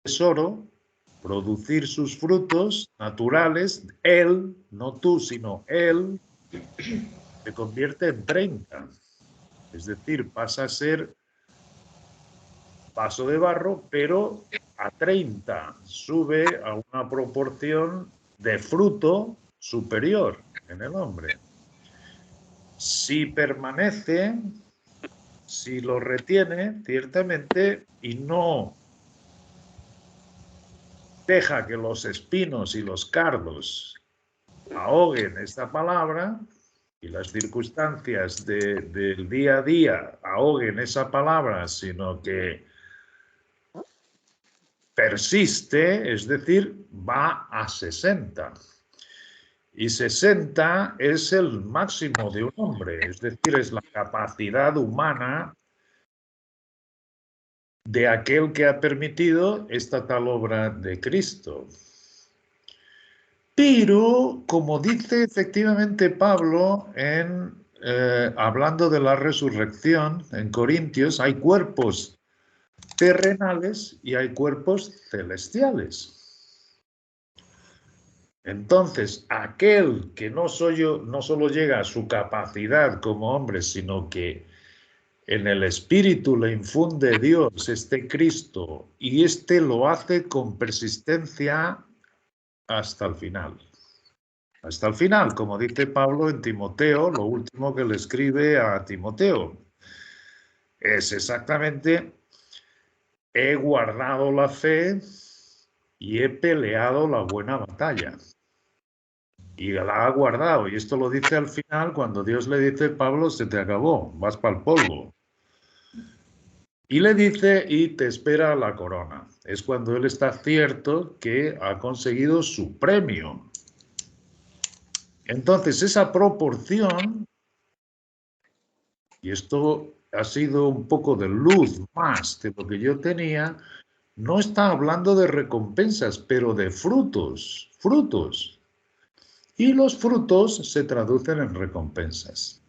tesoro, producir sus frutos naturales, él, no tú, sino él, se convierte en 30. Es decir, pasa a ser vaso de barro, pero a 30 sube a una proporción de fruto superior en el hombre. Si permanece, si lo retiene, ciertamente, y no deja que los espinos y los cardos ahoguen esta palabra, y las circunstancias del día a día ahoguen esa palabra, sino que persiste, es decir, va a 60. Y 60 es el máximo de un hombre, es decir, es la capacidad humana de aquel que ha permitido esta tal obra de Cristo. Pero, como dice efectivamente Pablo hablando de la resurrección en Corintios, hay cuerpos terrenales y hay cuerpos celestiales. Entonces, aquel que no solo llega a su capacidad como hombre, sino que en el espíritu le infunde Dios este Cristo, y este lo hace con persistencia hasta el final. Hasta el final, como dice Pablo en Timoteo, lo último que le escribe a Timoteo es exactamente: he guardado la fe y he peleado la buena batalla. Y la ha guardado. Y esto lo dice al final, cuando Dios le dice: Pablo, se te acabó, vas para el polvo. Y le dice: y te espera la corona. Es cuando él está cierto que ha conseguido su premio. Entonces, esa proporción, y esto ha sido un poco de luz más de lo que yo tenía, no está hablando de recompensas, pero de frutos, frutos. Y los frutos se traducen en recompensas.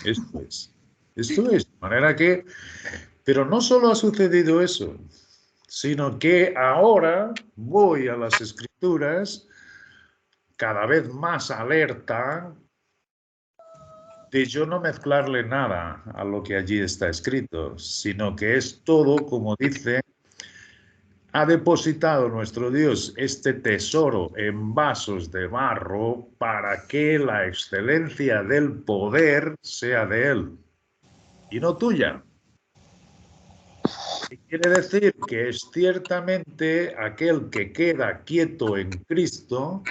Esto es. De manera que, pero no solo ha sucedido eso, sino que ahora voy a las Escrituras cada vez más alerta de yo no mezclarle nada a lo que allí está escrito, sino que es todo, como dice, ha depositado nuestro Dios este tesoro en vasos de barro para que la excelencia del poder sea de Él y no tuya. Y quiere decir que es ciertamente aquel que queda quieto en Cristo,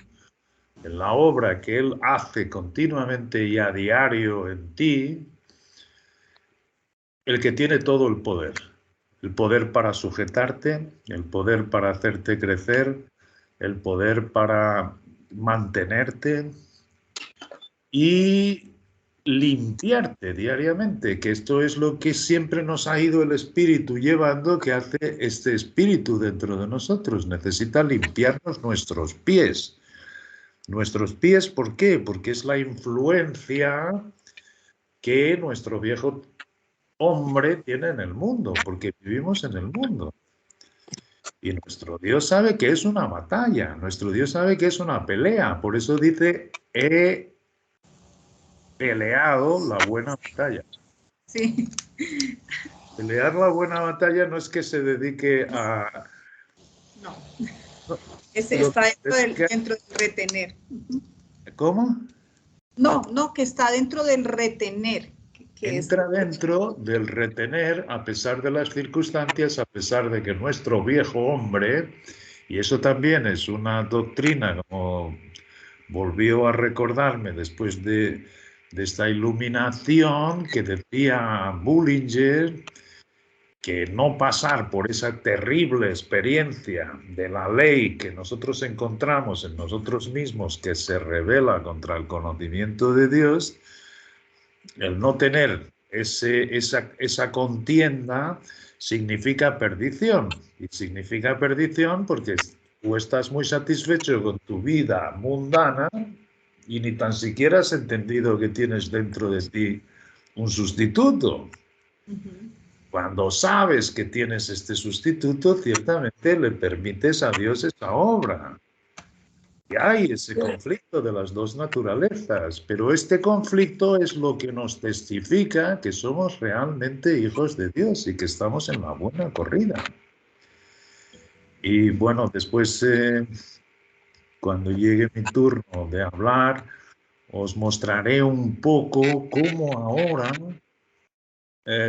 en la obra que Él hace continuamente y a diario en ti, el que tiene todo el poder. El poder para sujetarte, el poder para hacerte crecer, el poder para mantenerte y limpiarte diariamente, que esto es lo que siempre nos ha ido el Espíritu llevando, que hace este Espíritu dentro de nosotros. Necesita limpiarnos nuestros pies. Nuestros pies, ¿por qué? Porque es la influencia que nuestro viejo hombre tiene en el mundo, porque vivimos en el mundo. Y nuestro Dios sabe que es una batalla, nuestro Dios sabe que es una pelea, por eso dice: he peleado la buena batalla. Sí. Pelear la buena batalla no es que se dedique a... No. Está dentro del retener. ¿Cómo? No, que está dentro del retener. Entra dentro del retener a pesar de las circunstancias, a pesar de que nuestro viejo hombre, y eso también es una doctrina, como volvió a recordarme después de esta iluminación que decía Bullinger, que no pasar por esa terrible experiencia de la ley que nosotros encontramos en nosotros mismos, que se revela contra el conocimiento de Dios, el no tener esa contienda significa perdición. Y significa perdición porque tú estás muy satisfecho con tu vida mundana y ni tan siquiera has entendido que tienes dentro de ti un sustituto. Cuando sabes que tienes este sustituto, ciertamente le permites a Dios esa obra. Y hay ese conflicto de las dos naturalezas, pero este conflicto es lo que nos testifica que somos realmente hijos de Dios y que estamos en la buena corrida. Y bueno, después, cuando llegue mi turno de hablar, os mostraré un poco cómo ahora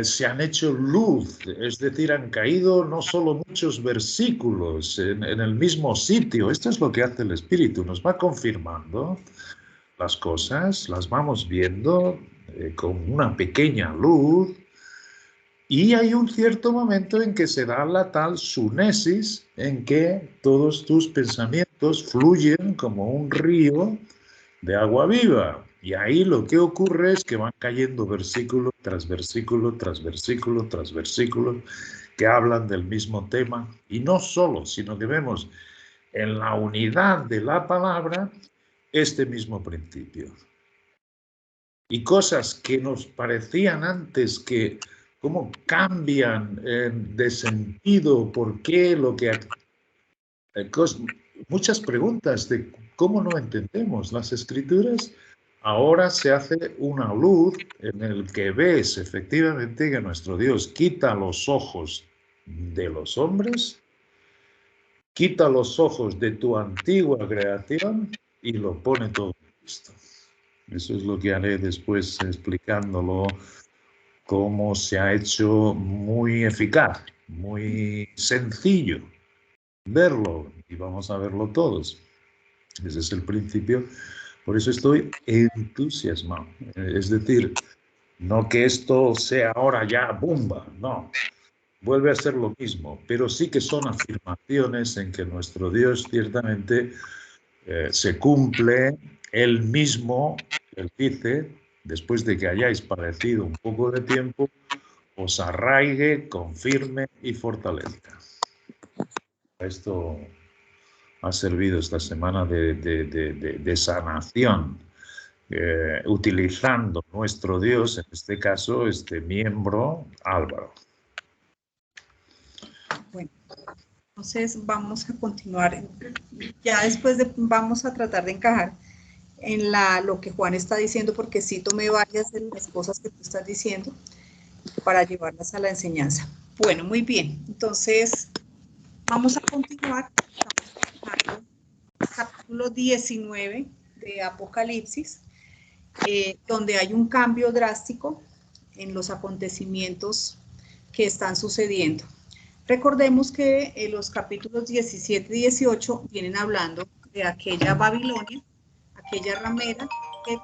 se han hecho luz, es decir, han caído no solo muchos versículos en el mismo sitio. Esto es lo que hace el Espíritu, nos va confirmando las cosas, las vamos viendo con una pequeña luz, y hay un cierto momento en que se da la tal sunesis, en que todos tus pensamientos fluyen como un río de agua viva. Y ahí lo que ocurre es que van cayendo versículo tras versículo, tras versículo, tras versículo, que hablan del mismo tema. Y no solo, sino que vemos en la unidad de la palabra este mismo principio. Y cosas que nos parecían antes que cómo cambian de sentido, por qué, lo que... muchas preguntas de cómo no entendemos las Escrituras. Ahora se hace una luz en el que ves efectivamente que nuestro Dios quita los ojos de los hombres, quita los ojos de tu antigua creación y lo pone todo en Cristo. Eso es lo que haré después, explicándolo cómo se ha hecho muy eficaz, muy sencillo verlo, y vamos a verlo todos. Ese es el principio. Por eso estoy entusiasmado. Es decir, no que esto sea ahora ya bomba, no. Vuelve a ser lo mismo, pero sí que son afirmaciones en que nuestro Dios ciertamente se cumple él mismo. Él dice, después de que hayáis padecido un poco de tiempo, os arraigue, confirme y fortalezca. Esto ha servido esta semana de sanación, utilizando nuestro Dios, en este caso, este miembro, Álvaro. Bueno, entonces vamos a continuar. Ya después vamos a tratar de encajar en lo que Juan está diciendo, porque sí tomé varias de las cosas que tú estás diciendo para llevarlas a la enseñanza. Bueno, muy bien. Entonces, vamos a continuar. Estamos en el capítulo 19 de Apocalipsis, donde hay un cambio drástico en los acontecimientos que están sucediendo. Recordemos que los capítulos 17 y 18 vienen hablando de aquella Babilonia, aquella ramera que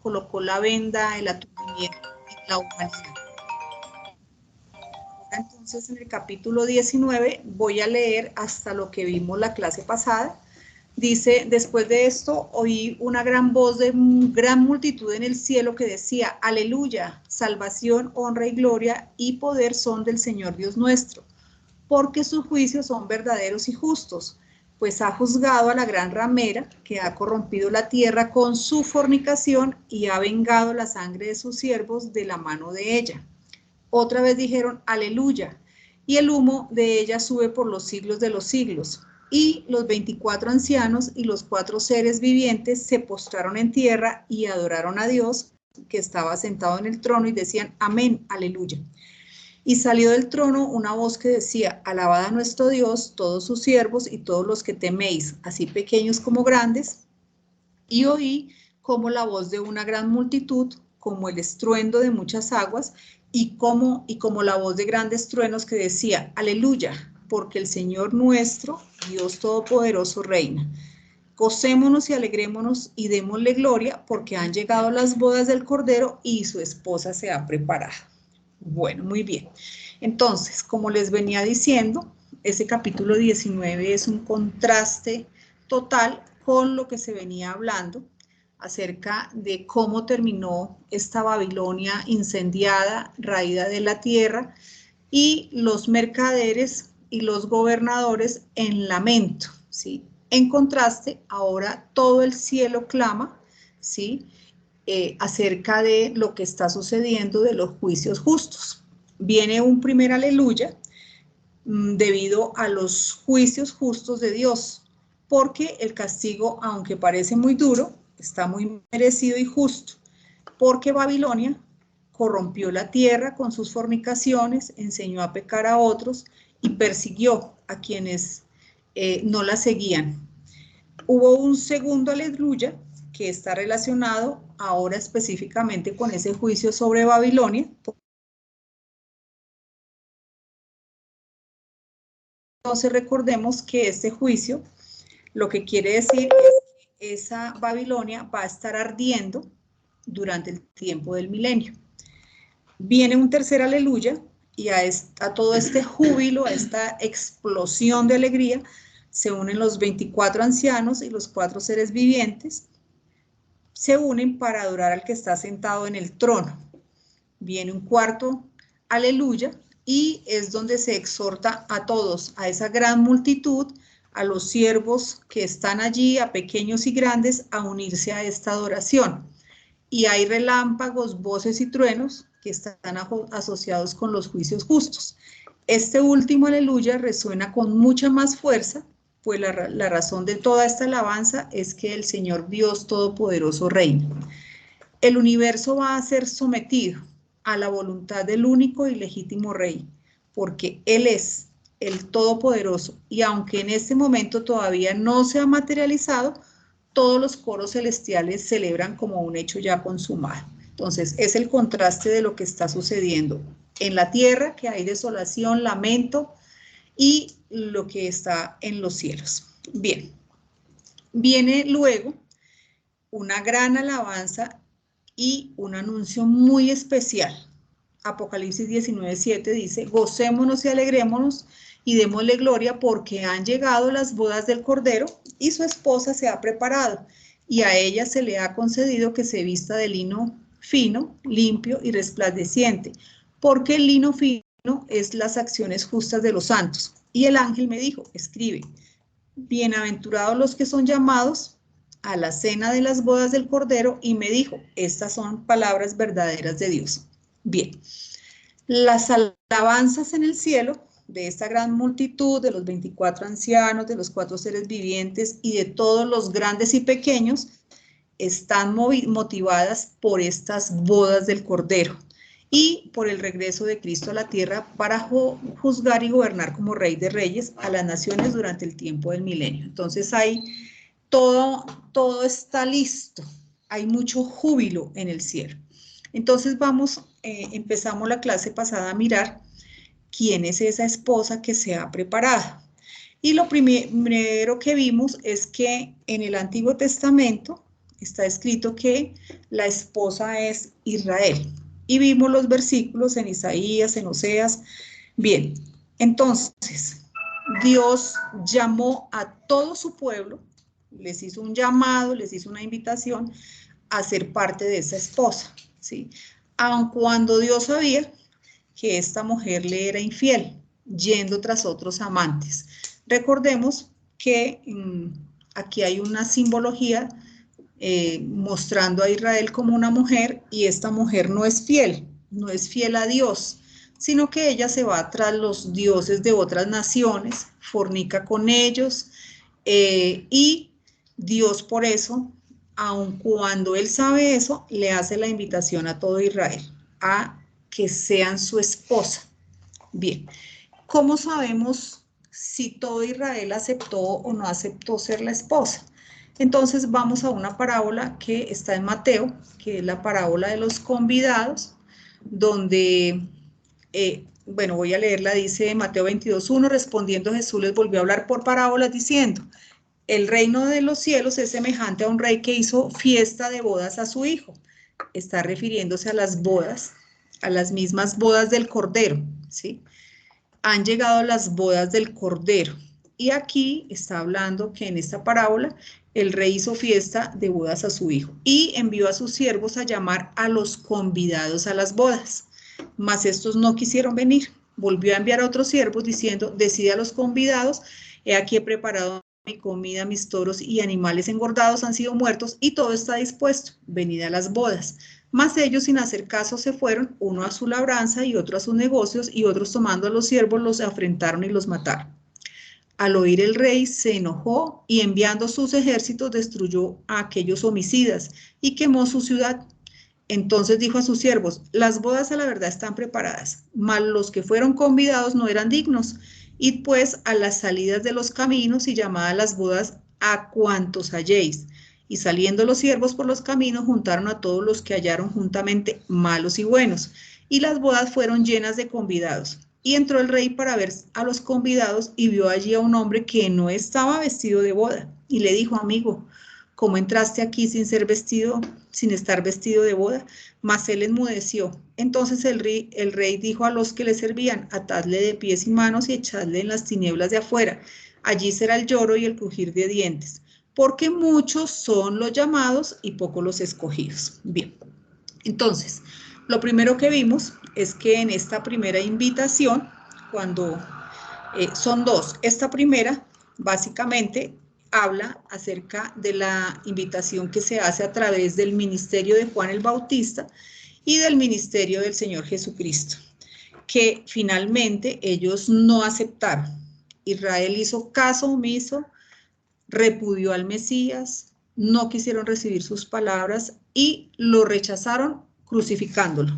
colocó la venda, el aturdimiento en la humanidad. Entonces, en el capítulo 19 voy a leer hasta lo que vimos la clase pasada. Dice, después de esto oí una gran voz de gran multitud en el cielo que decía, aleluya, salvación, honra y gloria y poder son del Señor Dios nuestro, porque sus juicios son verdaderos y justos, pues ha juzgado a la gran ramera que ha corrompido la tierra con su fornicación y ha vengado la sangre de sus siervos de la mano de ella. Otra vez dijeron, aleluya, y el humo de ella sube por los siglos de los siglos. Y los 24 ancianos y los 4 seres vivientes se postraron en tierra y adoraron a Dios, que estaba sentado en el trono, y decían, amén, aleluya. Y salió del trono una voz que decía, alabad a nuestro Dios, todos sus siervos y todos los que teméis, así pequeños como grandes. Y oí como la voz de una gran multitud, como el estruendo de muchas aguas, y como la voz de grandes truenos que decía, aleluya, porque el Señor nuestro, Dios Todopoderoso, reina. Gocémonos y alegrémonos y démosle gloria, porque han llegado las bodas del Cordero y su esposa se ha preparado. Bueno, muy bien. Entonces, como les venía diciendo, ese capítulo 19 es un contraste total con lo que se venía hablando acerca de cómo terminó esta Babilonia incendiada, raída de la tierra, y los mercaderes y los gobernadores en lamento, ¿sí? En contraste, ahora todo el cielo clama, ¿sí? Acerca de lo que está sucediendo, de los juicios justos. Viene un primer aleluya debido a los juicios justos de Dios, porque el castigo, aunque parece muy duro, está muy merecido y justo, porque Babilonia corrompió la tierra con sus fornicaciones, enseñó a pecar a otros y persiguió a quienes no la seguían. Hubo un segundo aleluya que está relacionado ahora específicamente con ese juicio sobre Babilonia. Entonces recordemos que este juicio lo que quiere decir es que esa Babilonia va a estar ardiendo durante el tiempo del milenio. Viene un tercer aleluya y a todo este júbilo, a esta explosión de alegría, se unen los 24 ancianos y los 4 seres vivientes, se unen para adorar al que está sentado en el trono. Viene un cuarto aleluya y es donde se exhorta a todos, a esa gran multitud, a los siervos que están allí, a pequeños y grandes, a unirse a esta adoración. Y hay relámpagos, voces y truenos que están asociados con los juicios justos. Este último aleluya resuena con mucha más fuerza, pues la razón de toda esta alabanza es que el Señor Dios Todopoderoso reina. El universo va a ser sometido a la voluntad del único y legítimo Rey, porque Él es el Todopoderoso, y aunque en este momento todavía no se ha materializado, todos los coros celestiales celebran como un hecho ya consumado. Entonces, es el contraste de lo que está sucediendo en la tierra, que hay desolación, lamento, y lo que está en los cielos. Bien, viene luego una gran alabanza y un anuncio muy especial. Apocalipsis 19:7 dice, gocémonos y alegrémonos y démosle gloria porque han llegado las bodas del Cordero y su esposa se ha preparado y a ella se le ha concedido que se vista de lino fino, limpio y resplandeciente, porque el lino fino es las acciones justas de los santos. Y el ángel me dijo, escribe, bienaventurados los que son llamados a la cena de las bodas del Cordero, y me dijo, estas son palabras verdaderas de Dios. Bien, las alabanzas en el cielo de esta gran multitud, de los 24 ancianos, de los 4 seres vivientes y de todos los grandes y pequeños, están motivadas por estas bodas del Cordero y por el regreso de Cristo a la tierra para juzgar y gobernar como Rey de Reyes a las naciones durante el tiempo del milenio. Entonces hay todo está listo, hay mucho júbilo en el cielo. Entonces empezamos la clase pasada a mirar quién es esa esposa que se ha preparado. Y lo primero que vimos es que en el Antiguo Testamento está escrito que la esposa es Israel. Y vimos los versículos en Isaías, en Oseas. Bien, entonces Dios llamó a todo su pueblo, les hizo un llamado, les hizo una invitación a ser parte de esa esposa, ¿sí? Aun cuando Dios sabía que esta mujer le era infiel, yendo tras otros amantes. Recordemos que aquí hay una simbología mostrando a Israel como una mujer, y esta mujer no es fiel a Dios, sino que ella se va tras los dioses de otras naciones, fornica con ellos, y Dios por eso, aun cuando él sabe eso, le hace la invitación a todo Israel a que sean su esposa. Bien, ¿cómo sabemos si todo Israel aceptó o no aceptó ser la esposa? Entonces vamos a una parábola que está en Mateo, que es la parábola de los convidados, donde, bueno, voy a leerla, dice Mateo 22:1, respondiendo Jesús les volvió a hablar por parábolas diciendo, el reino de los cielos es semejante a un rey que hizo fiesta de bodas a su hijo. Está refiriéndose a las bodas, a las mismas bodas del Cordero, ¿sí? Han llegado las bodas del Cordero. Y aquí está hablando que en esta parábola el rey hizo fiesta de bodas a su hijo y envió a sus siervos a llamar a los convidados a las bodas. Mas estos no quisieron venir. Volvió a enviar a otros siervos diciendo, decide a los convidados, he aquí he preparado mi comida, mis toros y animales engordados han sido muertos y todo está dispuesto, venid a las bodas. Mas ellos sin hacer caso se fueron, uno a su labranza y otro a sus negocios, y otros tomando a los siervos los afrentaron y los mataron. Al oír el rey se enojó y enviando sus ejércitos destruyó a aquellos homicidas y quemó su ciudad. Entonces dijo a sus siervos, las bodas a la verdad están preparadas, mas los que fueron convidados no eran dignos. Id pues a las salidas de los caminos y llamad a las bodas a cuantos halléis. Y saliendo los siervos por los caminos juntaron a todos los que hallaron juntamente, malos y buenos. Y las bodas fueron llenas de convidados. Y entró el rey para ver a los convidados y vio allí a un hombre que no estaba vestido de boda. Y le dijo, amigo, ¿cómo entraste aquí sin estar vestido de boda? Mas él enmudeció. Entonces el rey dijo a los que le servían, atadle de pies y manos y echadle en las tinieblas de afuera. Allí será el lloro y el crujir de dientes, porque muchos son los llamados y pocos los escogidos. Bien, entonces, lo primero que vimos es que en esta primera invitación, cuando son dos, esta primera básicamente habla acerca de la invitación que se hace a través del ministerio de Juan el Bautista y del ministerio del Señor Jesucristo, que finalmente ellos no aceptaron. Israel hizo caso omiso, repudió al Mesías, no quisieron recibir sus palabras y lo rechazaron crucificándolo.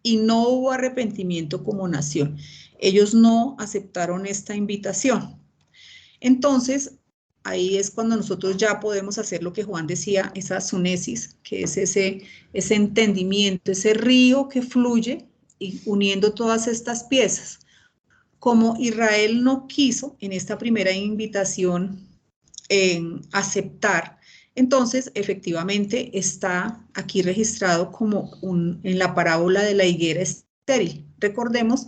Y no hubo arrepentimiento como nación. Ellos no aceptaron esta invitación. Entonces, ahí es cuando nosotros ya podemos hacer lo que Juan decía, esa sunesis, que es ese entendimiento, ese río que fluye y uniendo todas estas piezas. Como Israel no quiso en esta primera invitación aceptar, entonces efectivamente está aquí registrado como en la parábola de la higuera estéril. Recordemos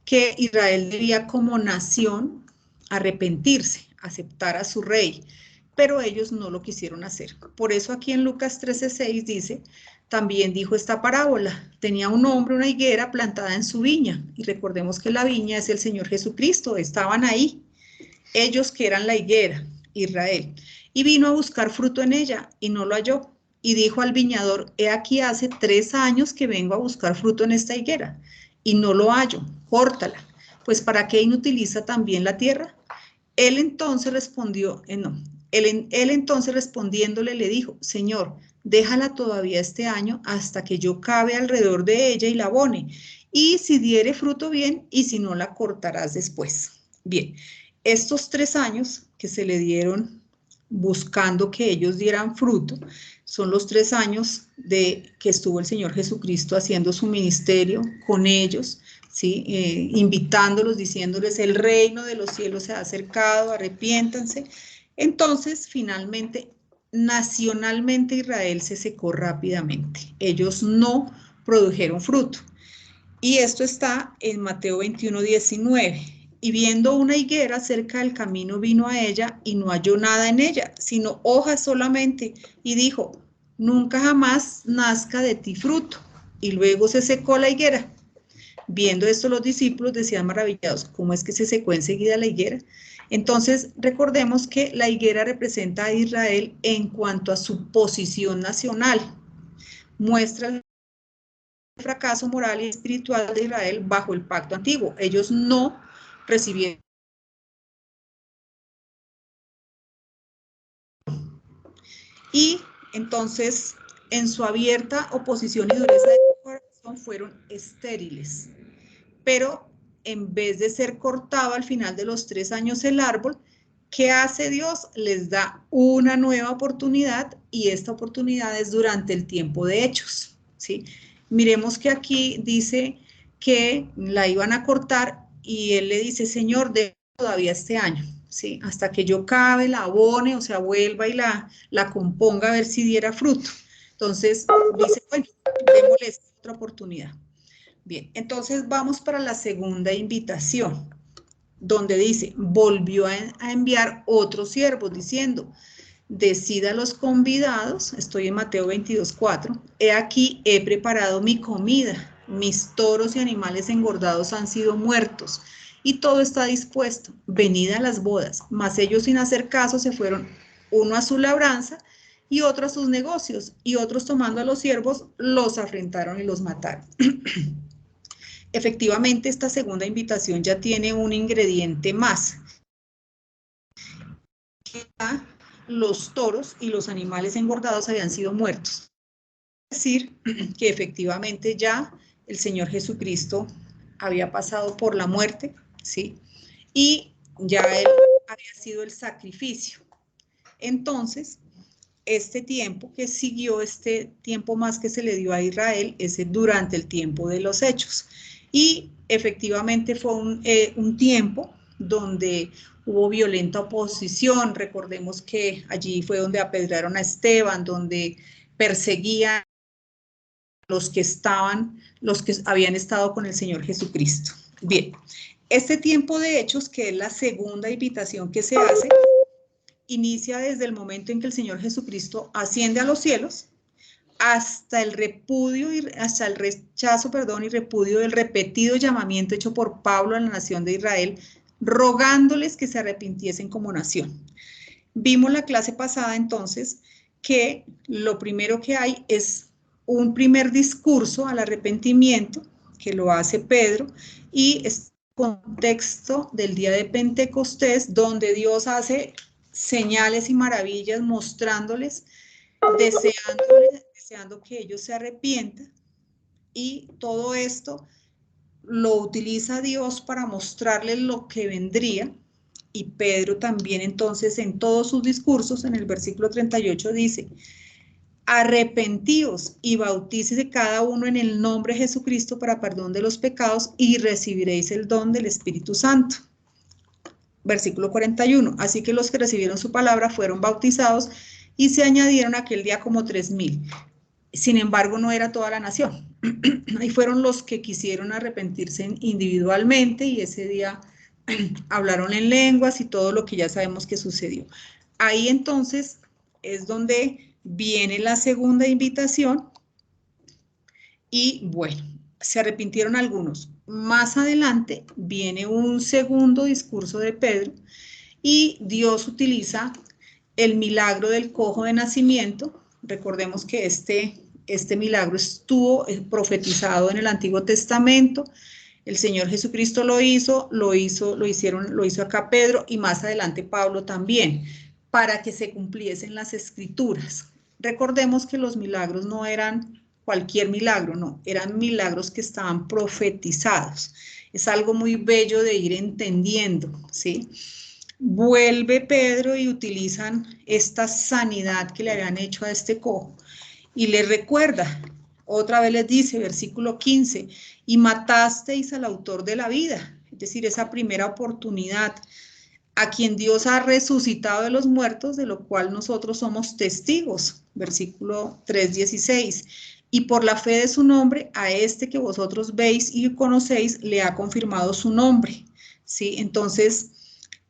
que Israel debía como nación arrepentirse, aceptar a su rey, pero ellos no lo quisieron hacer. Por eso aquí en Lucas 13:6 dice, también dijo esta parábola, tenía un hombre una higuera plantada en su viña, y recordemos que la viña es el Señor Jesucristo, estaban ahí, ellos que eran la higuera, Israel, y vino a buscar fruto en ella, y no lo halló, y dijo al viñador, he aquí hace 3 años que vengo a buscar fruto en esta higuera, y no lo hallo, córtala, pues ¿para qué inutiliza también la tierra? Él entonces respondiéndole le dijo, Señor, déjala todavía este año hasta que yo cabe alrededor de ella y la abone, y si diere fruto bien, y si no la cortarás después. Bien, estos 3 años que se le dieron buscando que ellos dieran fruto, son los 3 años que estuvo el Señor Jesucristo haciendo su ministerio con ellos, ¿sí? Invitándolos, diciéndoles, el reino de los cielos se ha acercado, arrepiéntanse. Entonces, finalmente, nacionalmente Israel se secó rápidamente. Ellos no produjeron fruto. Y esto está en Mateo 21:19. Y viendo una higuera cerca del camino, vino a ella y no halló nada en ella, sino hojas solamente, y dijo, nunca jamás nazca de ti fruto. Y luego se secó la higuera. Viendo esto, los discípulos decían maravillados, ¿cómo es que se secó enseguida la higuera? Entonces, recordemos que la higuera representa a Israel en cuanto a su posición nacional. Muestra el fracaso moral y espiritual de Israel bajo el pacto antiguo. Ellos no recibieron. Y entonces, en su abierta oposición y dureza de corazón, fueron estériles. Pero en vez de ser cortado al final de los 3 años el árbol, ¿qué hace Dios? Les da una nueva oportunidad, y esta oportunidad es durante el tiempo de Hechos, ¿sí? Miremos que aquí dice que la iban a cortar y él le dice, Señor, déjame todavía este año, ¿sí? Hasta que yo cabe, la abone, o sea, vuelva y la componga a ver si diera fruto. Entonces dice, bueno, démosle esta otra oportunidad. Bien, entonces vamos para la segunda invitación, donde dice, volvió a enviar otros siervos diciendo, decid a los convidados, estoy en Mateo 22:4, he aquí he preparado mi comida, mis toros y animales engordados han sido muertos, y todo está dispuesto, venid a las bodas. Mas ellos sin hacer caso se fueron, uno a su labranza y otros a sus negocios, y otros tomando a los siervos los afrentaron y los mataron. Efectivamente, esta segunda invitación ya tiene un ingrediente más. Los toros y los animales engordados habían sido muertos. Es decir, que efectivamente ya el Señor Jesucristo había pasado por la muerte, ¿sí? Y ya Él había sido el sacrificio. Entonces, este tiempo que siguió, este tiempo más que se le dio a Israel, es durante el tiempo de los hechos. Y efectivamente fue un tiempo donde hubo violenta oposición. Recordemos que allí fue donde apedrearon a Esteban, donde perseguían a los que habían estado con el Señor Jesucristo. Bien, este tiempo de hechos, que es la segunda invitación que se hace, inicia desde el momento en que el Señor Jesucristo asciende a los cielos hasta el repudio hasta el rechazo, y repudio del repetido llamamiento hecho por Pablo a la nación de Israel, rogándoles que se arrepintiesen como nación. Vimos la clase pasada entonces que lo primero que hay es un primer discurso al arrepentimiento que lo hace Pedro, y es contexto del día de Pentecostés, donde Dios hace señales y maravillas mostrándoles, deseando que ellos se arrepientan, y todo esto lo utiliza Dios para mostrarles lo que vendría. Y Pedro también entonces en todos sus discursos, en el versículo 38 dice: arrepentíos y bautícese cada uno en el nombre de Jesucristo para perdón de los pecados y recibiréis el don del Espíritu Santo. Versículo 41, así que los que recibieron su palabra fueron bautizados y se añadieron aquel día como 3,000. Sin embargo, no era toda la nación. Ahí fueron los que quisieron arrepentirse individualmente, y ese día hablaron en lenguas y todo lo que ya sabemos que sucedió. Ahí entonces es donde viene la segunda invitación, y bueno, se arrepintieron algunos. Más adelante viene un segundo discurso de Pedro, y Dios utiliza el milagro del cojo de nacimiento. Recordemos que este milagro estuvo profetizado en el Antiguo Testamento. El Señor Jesucristo lo hizo acá Pedro, y más adelante Pablo también, para que se cumpliesen las escrituras. Recordemos que los milagros no eran cualquier milagro, no, eran milagros que estaban profetizados. Es algo muy bello de ir entendiendo, ¿sí? Vuelve Pedro y utilizan esta sanidad que le habían hecho a este cojo, y les recuerda, otra vez les dice, versículo 15, y matasteis al autor de la vida, es decir, esa primera oportunidad, a quien Dios ha resucitado de los muertos, de lo cual nosotros somos testigos, versículo 3:16, y por la fe de su nombre, a este que vosotros veis y conocéis, le ha confirmado su nombre, ¿sí? Entonces,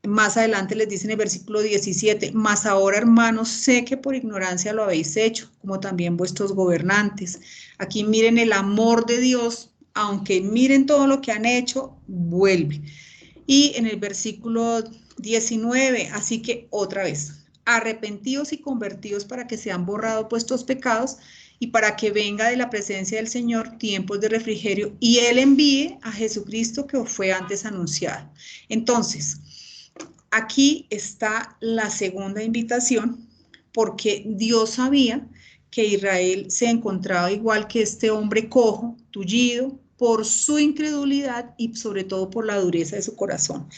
más adelante les dice en el versículo 17, mas ahora, hermanos, sé que por ignorancia lo habéis hecho, como también vuestros gobernantes. Aquí miren el amor de Dios, aunque miren todo lo que han hecho, vuelve. Y en el versículo 19, así que otra vez, arrepentíos y convertíos para que sean borrados vuestros pecados y para que venga de la presencia del Señor tiempos de refrigerio y Él envíe a Jesucristo que os fue antes anunciado. Entonces, aquí está la segunda invitación, porque Dios sabía que Israel se encontraba igual que este hombre cojo, tullido, por su incredulidad y sobre todo por la dureza de su corazón.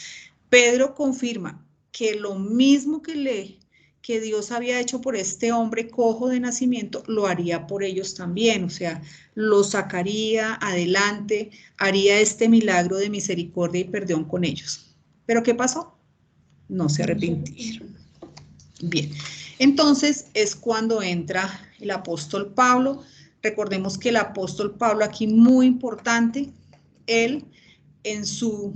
Pedro confirma que lo mismo que Dios había hecho por este hombre cojo de nacimiento, lo haría por ellos también, o sea, lo sacaría adelante, haría este milagro de misericordia y perdón con ellos. ¿Pero qué pasó? No se arrepintieron. Bien, entonces es cuando entra el apóstol Pablo. Recordemos que el apóstol Pablo aquí, muy importante, él en su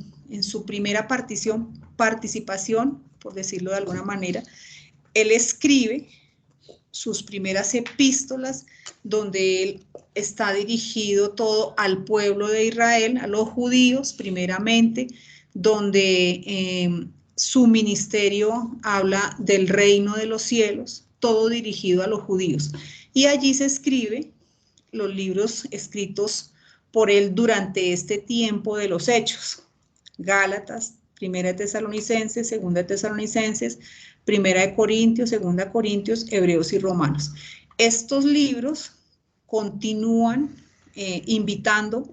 primera participación, por decirlo de alguna manera, él escribe sus primeras epístolas, donde él está dirigido todo al pueblo de Israel, a los judíos primeramente, donde su ministerio habla del reino de los cielos, todo dirigido a los judíos. Y allí se escribe los libros escritos por él durante este tiempo de los Hechos. Gálatas, Primera de Tesalonicenses, Segunda de Tesalonicenses, Primera de Corintios, Segunda de Corintios, Hebreos y Romanos. Estos libros continúan invitando,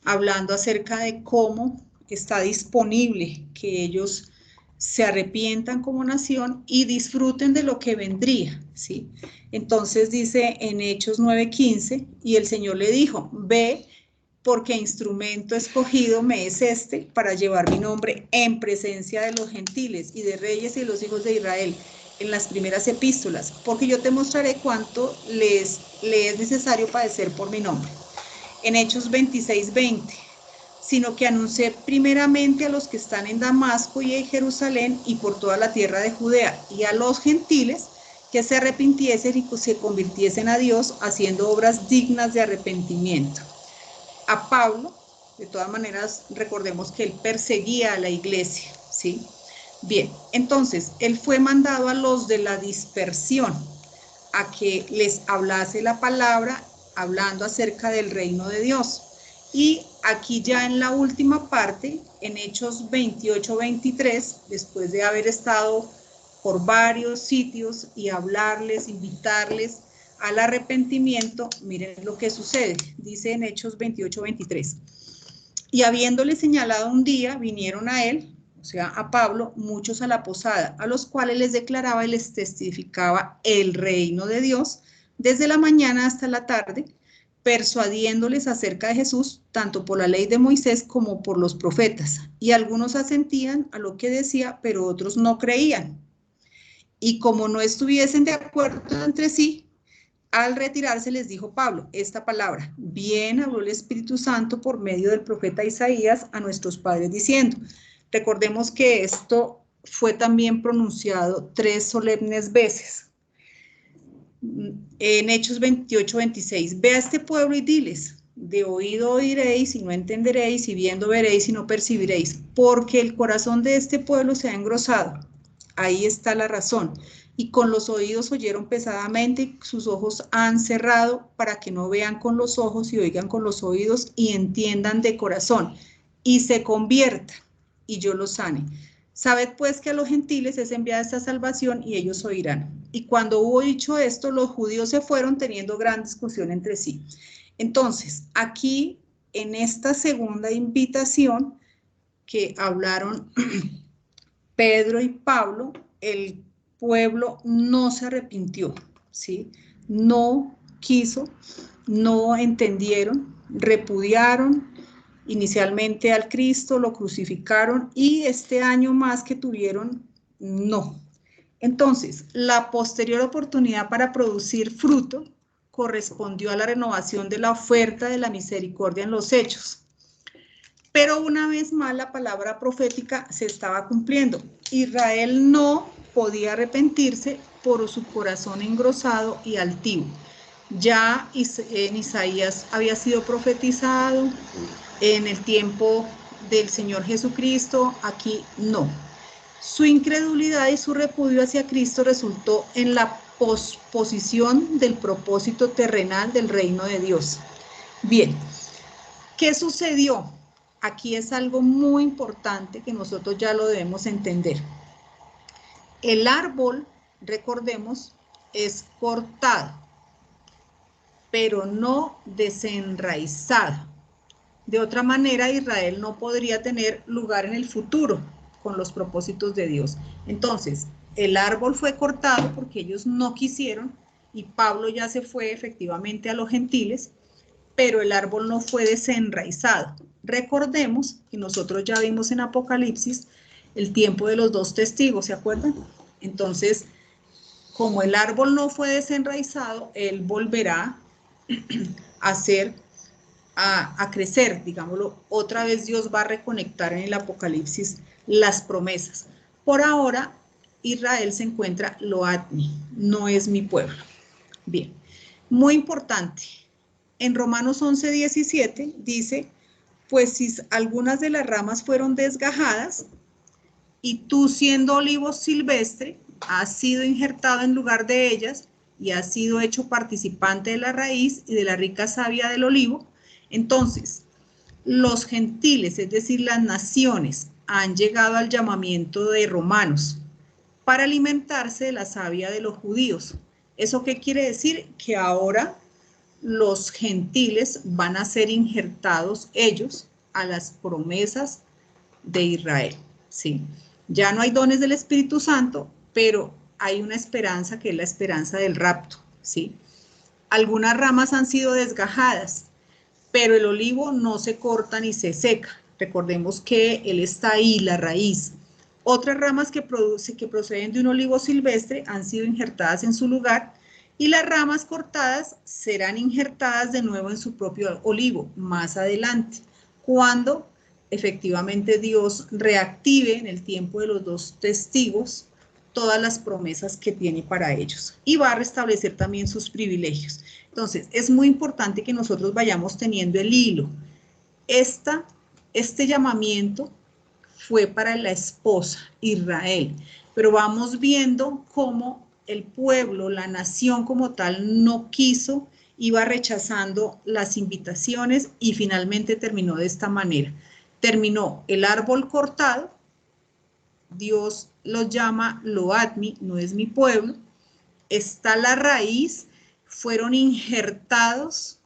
hablando acerca de cómo está disponible que ellos se arrepientan como nación y disfruten de lo que vendría, ¿sí? Entonces dice en Hechos 9:15, y el Señor le dijo, ve, porque instrumento escogido me es este para llevar mi nombre en presencia de los gentiles y de reyes y de los hijos de Israel en las primeras epístolas, porque yo te mostraré cuánto le es necesario padecer por mi nombre. En Hechos 26:20, sino que anuncié primeramente a los que están en Damasco y en Jerusalén y por toda la tierra de Judea y a los gentiles que se arrepintiesen y se convirtiesen a Dios haciendo obras dignas de arrepentimiento. A Pablo, de todas maneras, recordemos que él perseguía a la iglesia, ¿sí? Bien, entonces, él fue mandado a los de la dispersión a que les hablase la palabra, hablando acerca del reino de Dios. Y aquí ya en la última parte, en Hechos 28-23, después de haber estado por varios sitios y hablarles, invitarles al arrepentimiento, miren lo que sucede, dice en Hechos 28-23. Y habiéndole señalado un día, vinieron a él, o sea, a Pablo, muchos a la posada, a los cuales les declaraba y les testificaba el reino de Dios desde la mañana hasta la tarde, persuadiéndoles acerca de Jesús, tanto por la ley de Moisés como por los profetas. Y algunos asentían a lo que decía, pero otros no creían. Y como no estuviesen de acuerdo entre sí, al retirarse les dijo Pablo esta palabra, bien habló el Espíritu Santo por medio del profeta Isaías a nuestros padres diciendo, recordemos que esto fue también pronunciado 3 solemnes veces. En Hechos 28-26, ve a este pueblo y diles, de oído oiréis y no entenderéis, y viendo veréis y no percibiréis, porque el corazón de este pueblo se ha engrosado. Ahí está la razón. Y con los oídos oyeron pesadamente, y sus ojos han cerrado, para que no vean con los ojos y oigan con los oídos y entiendan de corazón, y se conviertan, y yo los sane. Sabed pues que a los gentiles es enviada esta salvación, y ellos oirán. Y cuando hubo dicho esto, los judíos se fueron teniendo gran discusión entre sí. Entonces, aquí, en esta segunda invitación que hablaron Pedro y Pablo, el pueblo no se arrepintió, ¿sí? No quiso, no entendieron, repudiaron inicialmente al Cristo, lo crucificaron y este año más que tuvieron, no. Entonces, la posterior oportunidad para producir fruto correspondió a la renovación de la oferta de la misericordia en los hechos. Pero una vez más la palabra profética se estaba cumpliendo. Israel no podía arrepentirse por su corazón engrosado y altivo. Ya en Isaías había sido profetizado, en el tiempo del Señor Jesucristo, aquí no. Su incredulidad y su repudio hacia Cristo resultó en la posposición del propósito terrenal del reino de Dios. Bien, ¿qué sucedió? Aquí es algo muy importante que nosotros ya lo debemos entender. El árbol, recordemos, es cortado, pero no desenraizado. De otra manera, Israel no podría tener lugar en el futuro con los propósitos de Dios. Entonces, el árbol fue cortado porque ellos no quisieron y Pablo ya se fue efectivamente a los gentiles, pero el árbol no fue desenraizado. Recordemos que nosotros ya vimos en Apocalipsis el tiempo de los 2 testigos, ¿se acuerdan? Entonces, como el árbol no fue desenraizado, él volverá a crecer, digámoslo, otra vez Dios va a reconectar en el Apocalipsis las promesas. Por ahora, Israel se encuentra loatni, no es mi pueblo. Bien, muy importante. En Romanos 11:17 dice, pues si algunas de las ramas fueron desgajadas y tú siendo olivo silvestre, ha sido injertado en lugar de ellas y ha sido hecho participante de la raíz y de la rica savia del olivo. Entonces, los gentiles, es decir, las naciones, han llegado al llamamiento de Romanos para alimentarse de la savia de los judíos. ¿Eso qué quiere decir? Que ahora los gentiles van a ser injertados ellos a las promesas de Israel, ¿sí? Ya no hay dones del Espíritu Santo, pero hay una esperanza que es la esperanza del rapto, ¿sí? Algunas ramas han sido desgajadas, pero el olivo no se corta ni se seca. Recordemos que él está ahí, la raíz. Otras ramas que proceden de un olivo silvestre han sido injertadas en su lugar y las ramas cortadas serán injertadas de nuevo en su propio olivo más adelante, cuando efectivamente Dios reactive en el tiempo de los dos testigos todas las promesas que tiene para ellos y va a restablecer también sus privilegios. Entonces, es muy importante que nosotros vayamos teniendo el hilo. Este llamamiento fue para la esposa, Israel, pero vamos viendo cómo el pueblo, la nación como tal, no quiso, iba rechazando las invitaciones y finalmente terminó de esta manera. Terminó el árbol cortado, Dios los llama Loadmi, no es mi pueblo, está la raíz, fueron injertados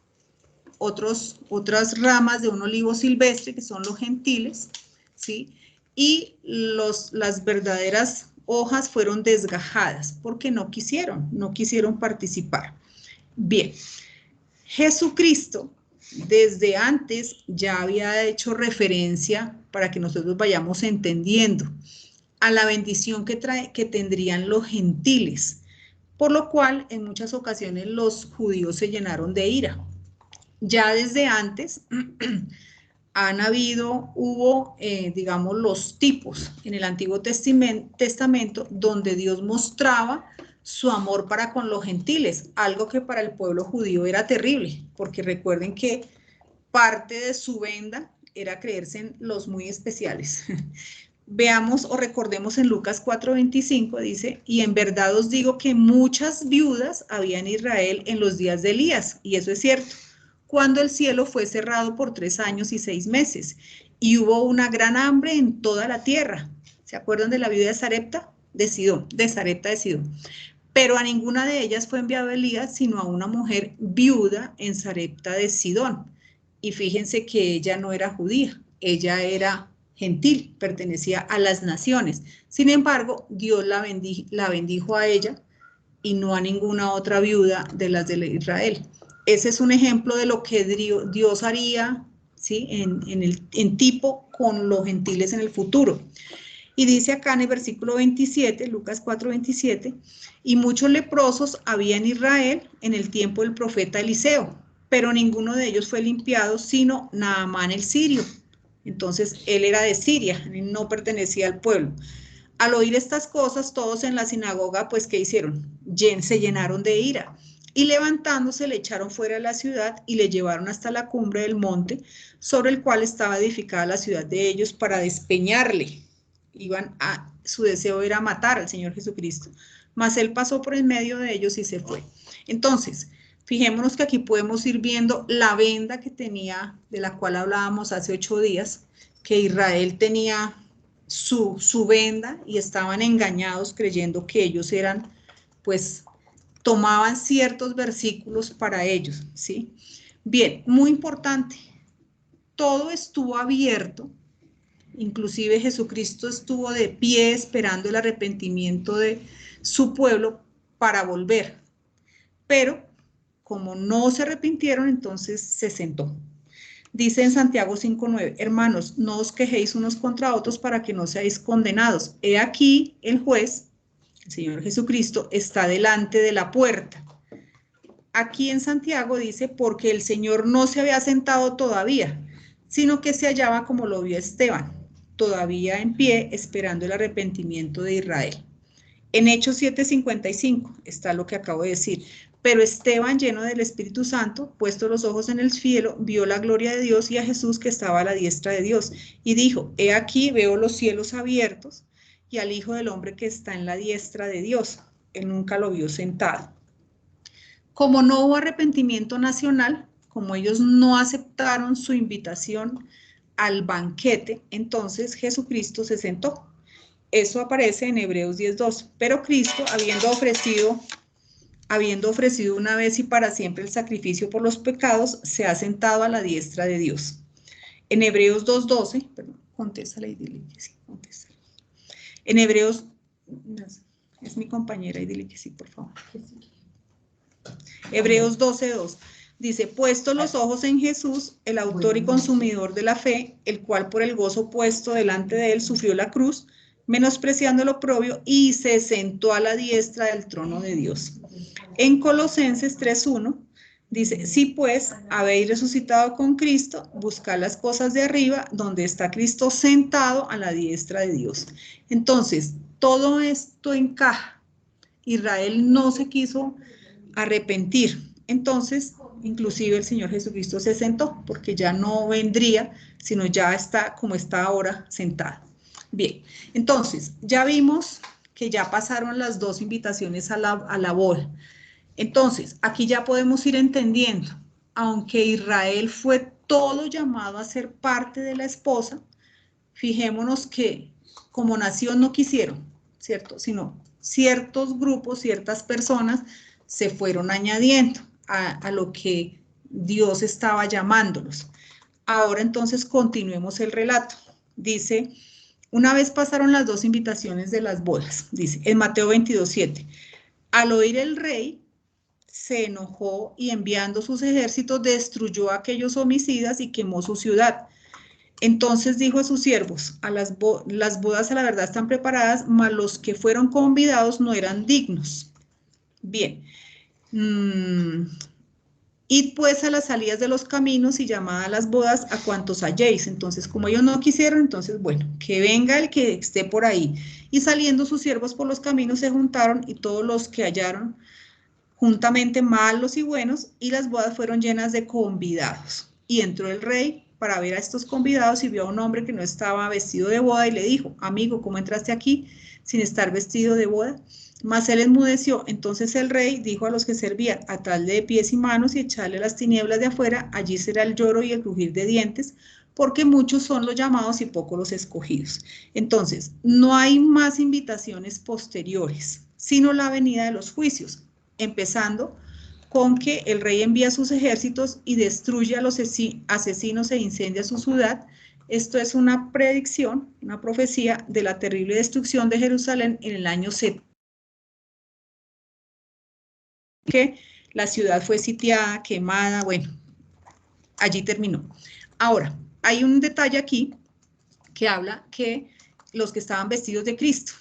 otras ramas de un olivo silvestre, que son los gentiles, ¿sí? Y las verdaderas hojas fueron desgajadas porque no quisieron participar. Bien, Jesucristo desde antes ya había hecho referencia, para que nosotros vayamos entendiendo, a la bendición que tendrían los gentiles, por lo cual en muchas ocasiones los judíos se llenaron de ira. Ya desde antes hubo, digamos, los tipos en el Antiguo Testamento donde Dios mostraba su amor para con los gentiles, algo que para el pueblo judío era terrible, porque recuerden que parte de su venda era creerse en los muy especiales. Veamos o recordemos en Lucas 4:25, dice, y en verdad os digo que muchas viudas había en Israel en los días de Elías, y eso es cierto, cuando el cielo fue cerrado por 3 años y 6 meses, y hubo una gran hambre en toda la tierra. ¿Se acuerdan de la viuda de Sarepta? De Sarepta de Sidón. Pero a ninguna de ellas fue enviado Elías, sino a una mujer viuda en Sarepta de Sidón. Y fíjense que ella no era judía, ella era gentil, pertenecía a las naciones. Sin embargo, Dios la bendijo a ella y no a ninguna otra viuda de las de Israel. Ese es un ejemplo de lo que Dios haría, ¿sí? en tipo con los gentiles en el futuro. Y dice acá en el versículo 27, Lucas 4:27, y muchos leprosos había en Israel en el tiempo del profeta Eliseo, pero ninguno de ellos fue limpiado, sino Naamán el sirio. Entonces, él era de Siria, no pertenecía al pueblo. Al oír estas cosas, todos en la sinagoga, pues, ¿qué hicieron? Se llenaron de ira. Y levantándose, le echaron fuera de la ciudad y le llevaron hasta la cumbre del monte, sobre el cual estaba edificada la ciudad de ellos, para despeñarle. Su deseo era matar al Señor Jesucristo. Mas él pasó por en medio de ellos y se fue. Entonces, fijémonos que aquí podemos ir viendo la venda que tenía, de la cual hablábamos hace 8 días, que Israel tenía su venda y estaban engañados creyendo que ellos eran, pues, tomaban ciertos versículos para ellos, ¿sí? Bien, muy importante, todo estuvo abierto, inclusive Jesucristo estuvo de pie esperando el arrepentimiento de su pueblo para volver, pero como no se arrepintieron, entonces se sentó. Dice en Santiago 5:9, hermanos, no os quejéis unos contra otros para que no seáis condenados. He aquí el juez, el Señor Jesucristo, está delante de la puerta. Aquí en Santiago dice, porque el Señor no se había sentado todavía, sino que se hallaba como lo vio Esteban, todavía en pie, esperando el arrepentimiento de Israel. En Hechos 7:55 está lo que acabo de decir. Pero Esteban, lleno del Espíritu Santo, puesto los ojos en el cielo, vio la gloria de Dios y a Jesús que estaba a la diestra de Dios. Y dijo, he aquí veo los cielos abiertos y al Hijo del Hombre que está en la diestra de Dios. Él nunca lo vio sentado. Como no hubo arrepentimiento nacional, como ellos no aceptaron su invitación al banquete, entonces Jesucristo se sentó. Eso aparece en Hebreos 10:2. Pero Cristo, habiendo ofrecido una vez y para siempre el sacrificio por los pecados, se ha sentado a la diestra de Dios. En Hebreos 2:12, perdón, contéstale y dile que sí, contéstale. En Hebreos, es mi compañera y dile que sí, por favor. Hebreos 12:2. Dice, puesto los ojos en Jesús, el autor y consumidor de la fe, el cual por el gozo puesto delante de él sufrió la cruz, menospreciando el oprobio, y se sentó a la diestra del trono de Dios. En Colosenses 3:1 dice, si pues habéis resucitado con Cristo, buscad las cosas de arriba, donde está Cristo sentado a la diestra de Dios. Entonces, todo esto encaja. Israel no se quiso arrepentir. Entonces, inclusive el Señor Jesucristo se sentó, porque ya no vendría, sino ya está como está ahora sentado. Bien, entonces, ya vimos que ya pasaron las dos invitaciones a la boda. Entonces, aquí ya podemos ir entendiendo, aunque Israel fue todo llamado a ser parte de la esposa, fijémonos que como nación no quisieron, ¿cierto? Sino ciertos grupos, ciertas personas se fueron añadiendo a lo que Dios estaba llamándolos. Ahora entonces continuemos el relato. Dice, una vez pasaron las dos invitaciones de las bodas, dice en Mateo 22:7, al oír el rey, se enojó y enviando sus ejércitos destruyó a aquellos homicidas y quemó su ciudad. Entonces dijo a sus siervos, las bodas a la verdad están preparadas, mas los que fueron convidados no eran dignos. Bien, id pues a las salidas de los caminos y llamad a las bodas a cuantos halléis. Entonces, como ellos no quisieron, entonces, bueno, que venga el que esté por ahí. Y saliendo sus siervos por los caminos se juntaron y todos los que hallaron juntamente malos y buenos, y las bodas fueron llenas de convidados. Y entró el rey para ver a estos convidados y vio a un hombre que no estaba vestido de boda y le dijo, amigo, ¿cómo entraste aquí sin estar vestido de boda? Mas él enmudeció. Entonces el rey dijo a los que servían, atadle de pies y manos y echarle las tinieblas de afuera, allí será el lloro y el crujir de dientes, porque muchos son los llamados y pocos los escogidos. Entonces, no hay más invitaciones posteriores, sino la venida de los juicios, empezando con que el rey envía sus ejércitos y destruye a los asesinos e incendia su ciudad. Esto es una predicción, una profecía de la terrible destrucción de Jerusalén en el año 70, que la ciudad fue sitiada, quemada, bueno, allí terminó. Ahora, hay un detalle aquí que habla que los que estaban vestidos de Cristo,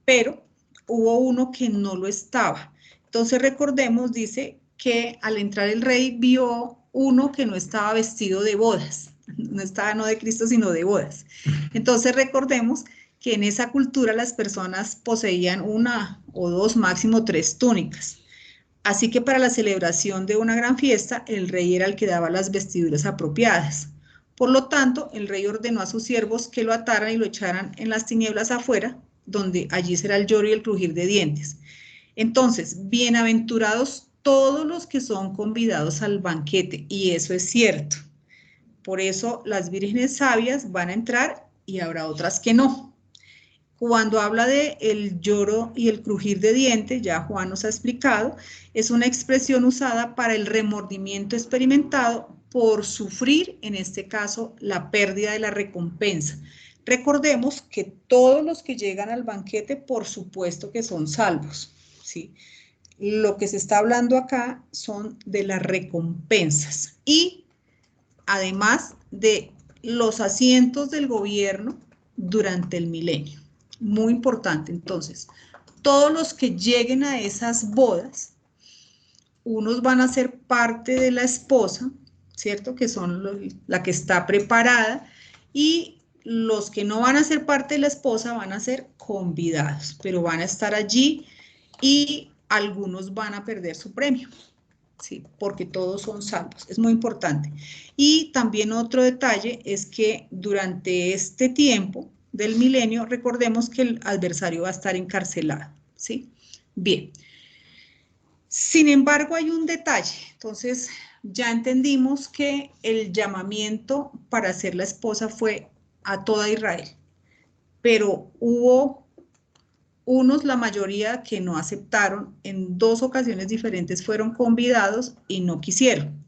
pero hubo uno que no lo estaba. Entonces recordemos, dice que al entrar el rey vio uno que no estaba vestido de bodas, no estaba no de Cristo sino de bodas. Entonces recordemos que en esa cultura las personas poseían una o dos, máximo 3 túnicas. Así que para la celebración de una gran fiesta, el rey era el que daba las vestiduras apropiadas. Por lo tanto, el rey ordenó a sus siervos que lo ataran y lo echaran en las tinieblas afuera, donde allí será el lloro y el crujir de dientes. Entonces, bienaventurados todos los que son convidados al banquete, y eso es cierto. Por eso las vírgenes sabias van a entrar y habrá otras que no. Cuando habla de el lloro y el crujir de dientes, ya Juan nos ha explicado, es una expresión usada para el remordimiento experimentado por sufrir, en este caso, la pérdida de la recompensa. Recordemos que todos los que llegan al banquete, por supuesto que son salvos, ¿sí? Lo que se está hablando acá son de las recompensas y además de los asientos del gobierno durante el milenio. Muy importante, entonces, todos los que lleguen a esas bodas, unos van a ser parte de la esposa, ¿cierto? Que son la que está preparada, y los que no van a ser parte de la esposa van a ser convidados, pero van a estar allí y algunos van a perder su premio, ¿sí? Porque todos son salvos, es muy importante. Y también otro detalle es que durante este tiempo del milenio, recordemos que el adversario va a estar encarcelado, ¿sí? Bien. Sin embargo, hay un detalle. Entonces, ya entendimos que el llamamiento para ser la esposa fue a toda Israel, pero hubo unos, la mayoría, que no aceptaron. En 2 ocasiones diferentes fueron convidados y no quisieron.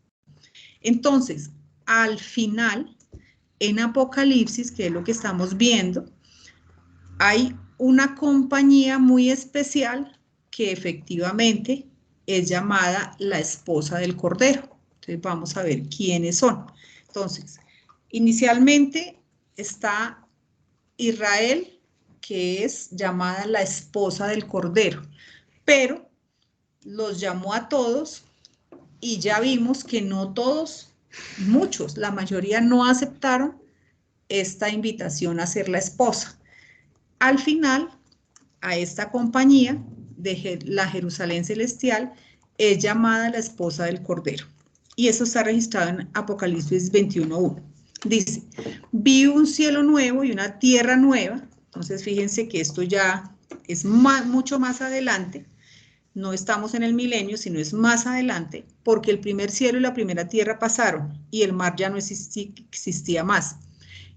Entonces, al final, en Apocalipsis, que es lo que estamos viendo, hay una compañía muy especial que efectivamente es llamada la esposa del Cordero. Entonces vamos a ver quiénes son. Entonces, inicialmente está Israel, que es llamada la esposa del Cordero, pero los llamó a todos y ya vimos que no todos, muchos, la mayoría no aceptaron esta invitación a ser la esposa. Al final, a esta compañía de la Jerusalén celestial es llamada la esposa del Cordero. Y eso está registrado en Apocalipsis 21:1. Dice, vi un cielo nuevo y una tierra nueva. Entonces, fíjense que esto ya es mucho más adelante. No estamos en el milenio, sino es más adelante, porque el primer cielo y la primera tierra pasaron y el mar ya no existía más.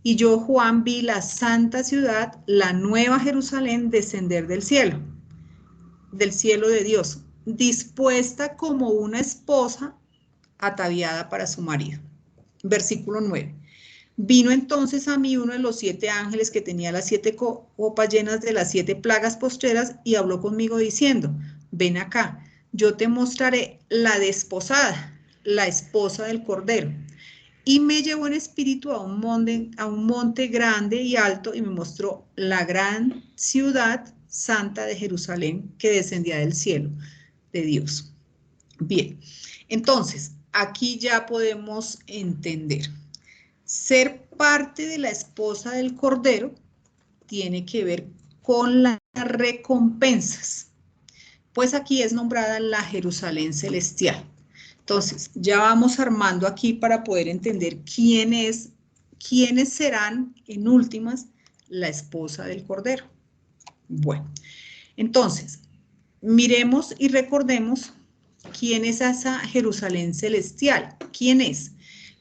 Y yo, Juan, vi la santa ciudad, la nueva Jerusalén, descender del cielo de Dios, dispuesta como una esposa ataviada para su marido. Versículo 9. Vino entonces a mí uno de los 7 ángeles que tenía las 7 copas llenas de las 7 plagas postreras y habló conmigo diciendo, ven acá, yo te mostraré la desposada, la esposa del Cordero. Y me llevó en espíritu a un monte grande y alto y me mostró la gran ciudad santa de Jerusalén que descendía del cielo de Dios. Bien, entonces, aquí ya podemos entender. Ser parte de la esposa del Cordero tiene que ver con las recompensas, pues aquí es nombrada la Jerusalén celestial. Entonces, ya vamos armando aquí para poder entender quiénes serán en últimas la esposa del Cordero. Bueno, entonces, miremos y recordemos quién es esa Jerusalén celestial. ¿Quién es?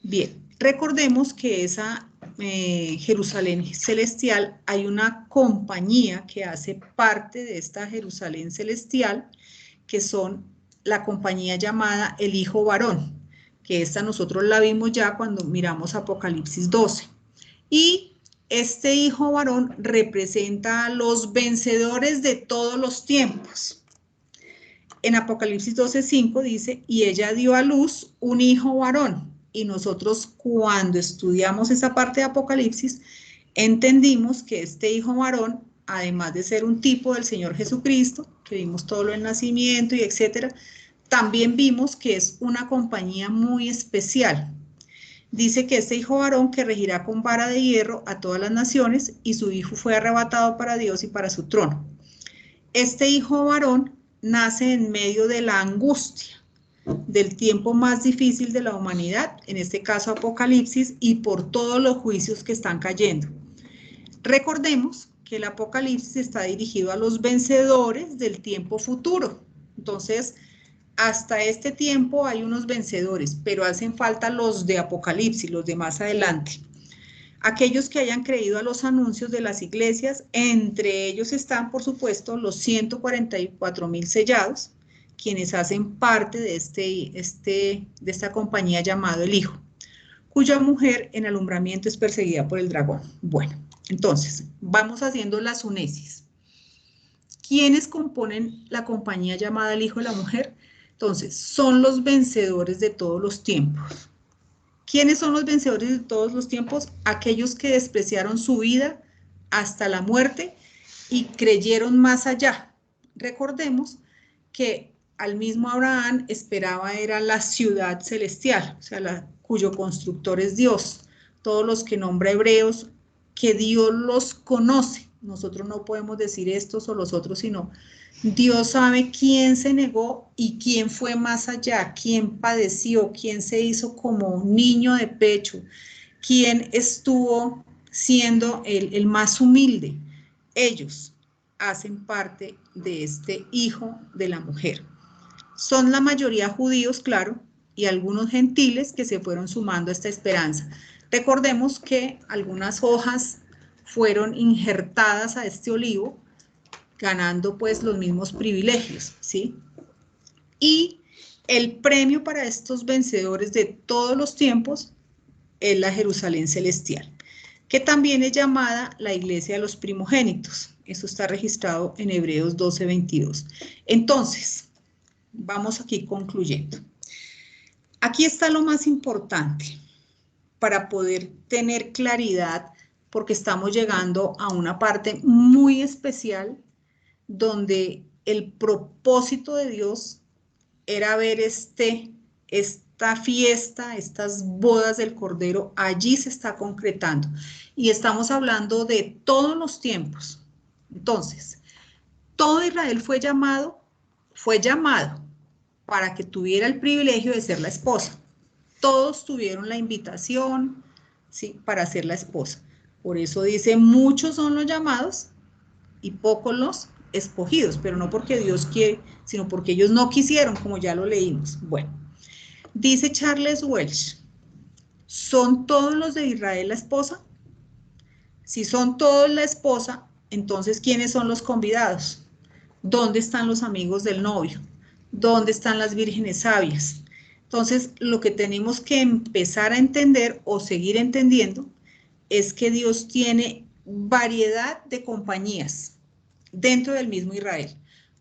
Bien, recordemos que esa Jerusalén celestial, hay una compañía que hace parte de esta Jerusalén celestial, que son la compañía llamada el Hijo Varón, que esta nosotros la vimos ya cuando miramos Apocalipsis 12. Y este Hijo Varón representa a los vencedores de todos los tiempos. En Apocalipsis 12:5 dice, y ella dio a luz un hijo varón. Y nosotros, cuando estudiamos esa parte de Apocalipsis, entendimos que este hijo varón, además de ser un tipo del Señor Jesucristo, que vimos todo lo del nacimiento y etcétera, también vimos que es una compañía muy especial. Dice que este hijo varón que regirá con vara de hierro a todas las naciones, y su hijo fue arrebatado para Dios y para su trono. Este hijo varón nace en medio de la angustia, del tiempo más difícil de la humanidad, en este caso Apocalipsis, y por todos los juicios que están cayendo. Recordemos que el Apocalipsis está dirigido a los vencedores del tiempo futuro. Entonces, hasta este tiempo hay unos vencedores, pero hacen falta los de Apocalipsis, los de más adelante. Aquellos que hayan creído a los anuncios de las iglesias, entre ellos están, por supuesto, los 144,000 sellados, quienes hacen parte de esta compañía llamado el Hijo, cuya mujer en alumbramiento es perseguida por el dragón. Bueno, entonces, vamos haciendo las unesis. ¿Quiénes componen la compañía llamada el Hijo de la Mujer? Entonces, son los vencedores de todos los tiempos. ¿Quiénes son los vencedores de todos los tiempos? Aquellos que despreciaron su vida hasta la muerte y creyeron más allá. Recordemos que al mismo Abraham esperaba era la ciudad celestial, o sea, cuyo constructor es Dios. Todos los que nombra hebreos, que Dios los conoce. Nosotros no podemos decir estos o los otros, sino Dios sabe quién se negó y quién fue más allá, quién padeció, quién se hizo como un niño de pecho, quién estuvo siendo el más humilde. Ellos hacen parte de este hijo de la mujer. Son la mayoría judíos, claro, y algunos gentiles que se fueron sumando a esta esperanza. Recordemos que algunas hojas fueron injertadas a este olivo, ganando pues los mismos privilegios, ¿sí? Y el premio para estos vencedores de todos los tiempos es la Jerusalén celestial, que también es llamada la iglesia de los primogénitos. Eso está registrado en Hebreos 12:22. Entonces, vamos aquí concluyendo. Aquí está lo más importante para poder tener claridad, porque estamos llegando a una parte muy especial donde el propósito de Dios era ver esta fiesta, estas bodas del Cordero, allí se está concretando. Y estamos hablando de todos los tiempos. Entonces, todo Israel fue llamado para que tuviera el privilegio de ser la esposa. Todos tuvieron la invitación, ¿sí?, para ser la esposa. Por eso dice, muchos son los llamados y pocos los escogidos, pero no porque Dios quiere, sino porque ellos no quisieron, como ya lo leímos. Bueno, dice Charles Welch, ¿son todos los de Israel la esposa? Si son todos la esposa, entonces ¿quiénes son los convidados? ¿Dónde están los amigos del novio? ¿Dónde están las vírgenes sabias? Entonces, lo que tenemos que empezar a entender o seguir entendiendo es que Dios tiene variedad de compañías dentro del mismo Israel.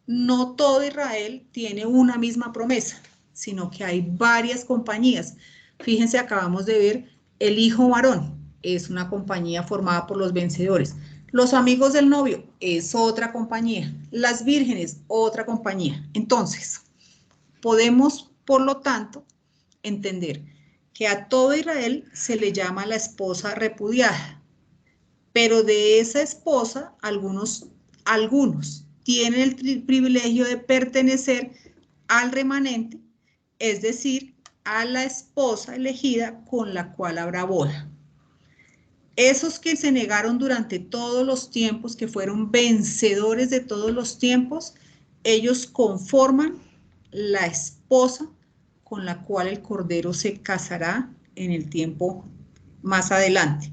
No todo Israel tiene una misma promesa, sino que hay varias compañías. Fíjense, acabamos de ver el hijo varón, es una compañía formada por los vencedores. Los amigos del novio es otra compañía. Las vírgenes, otra compañía. Entonces, podemos, por lo tanto, entender que a todo Israel se le llama la esposa repudiada, pero de esa esposa algunos tienen el privilegio de pertenecer al remanente, es decir, a la esposa elegida con la cual habrá boda. Esos que se negaron durante todos los tiempos, que fueron vencedores de todos los tiempos, ellos conforman la esposa con la cual el Cordero se casará en el tiempo más adelante.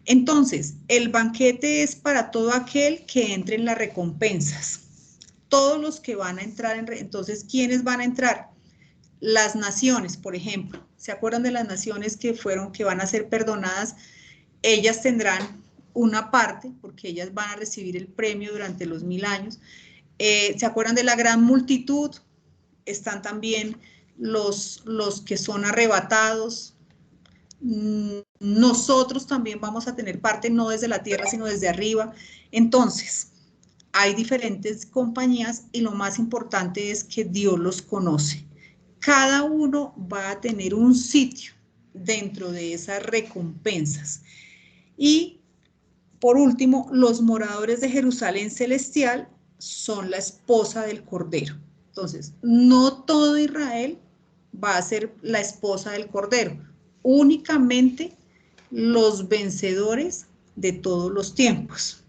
Entonces, el banquete es para todo aquel que entre en las recompensas. Todos los que van a entrar entonces, ¿quiénes van a entrar? Las naciones, por ejemplo. ¿Se acuerdan de las naciones que van a ser perdonadas? Ellas tendrán una parte, porque ellas van a recibir el premio durante los 1000 años. ¿Se acuerdan de la gran multitud? Están también los que son arrebatados. Nosotros también vamos a tener parte, no desde la tierra, sino desde arriba. Entonces, hay diferentes compañías y lo más importante es que Dios los conoce. Cada uno va a tener un sitio dentro de esas recompensas. Y, por último, los moradores de Jerusalén celestial son la esposa del Cordero. Entonces, no todo Israel va a ser la esposa del Cordero, únicamente los vencedores de todos los tiempos.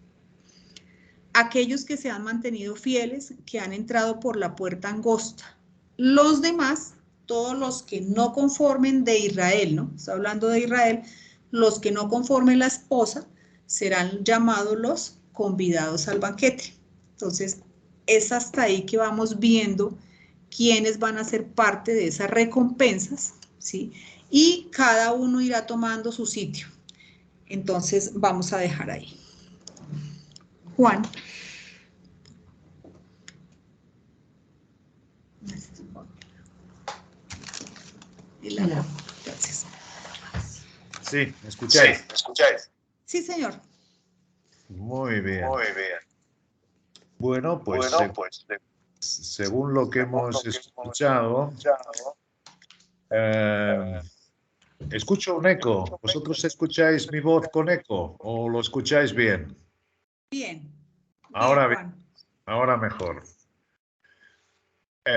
Aquellos que se han mantenido fieles, que han entrado por la puerta angosta. Los demás, todos los que no conformen de Israel, ¿no? Está hablando de Israel, los que no conformen la esposa serán llamados los convidados al banquete. Entonces, es hasta ahí que vamos viendo quiénes van a ser parte de esas recompensas, ¿sí? Y cada uno irá tomando su sitio. Entonces, vamos a dejar ahí. Juan. Gracias. Sí, ¿me escucháis? Sí, ¿me escucháis? Sí, señor. Muy bien. Muy bien. Bueno, pues, según lo que hemos escuchado, escucho un eco. ¿Vosotros escucháis mi voz con eco o lo escucháis bien? Bien. Ahora bien, ahora mejor.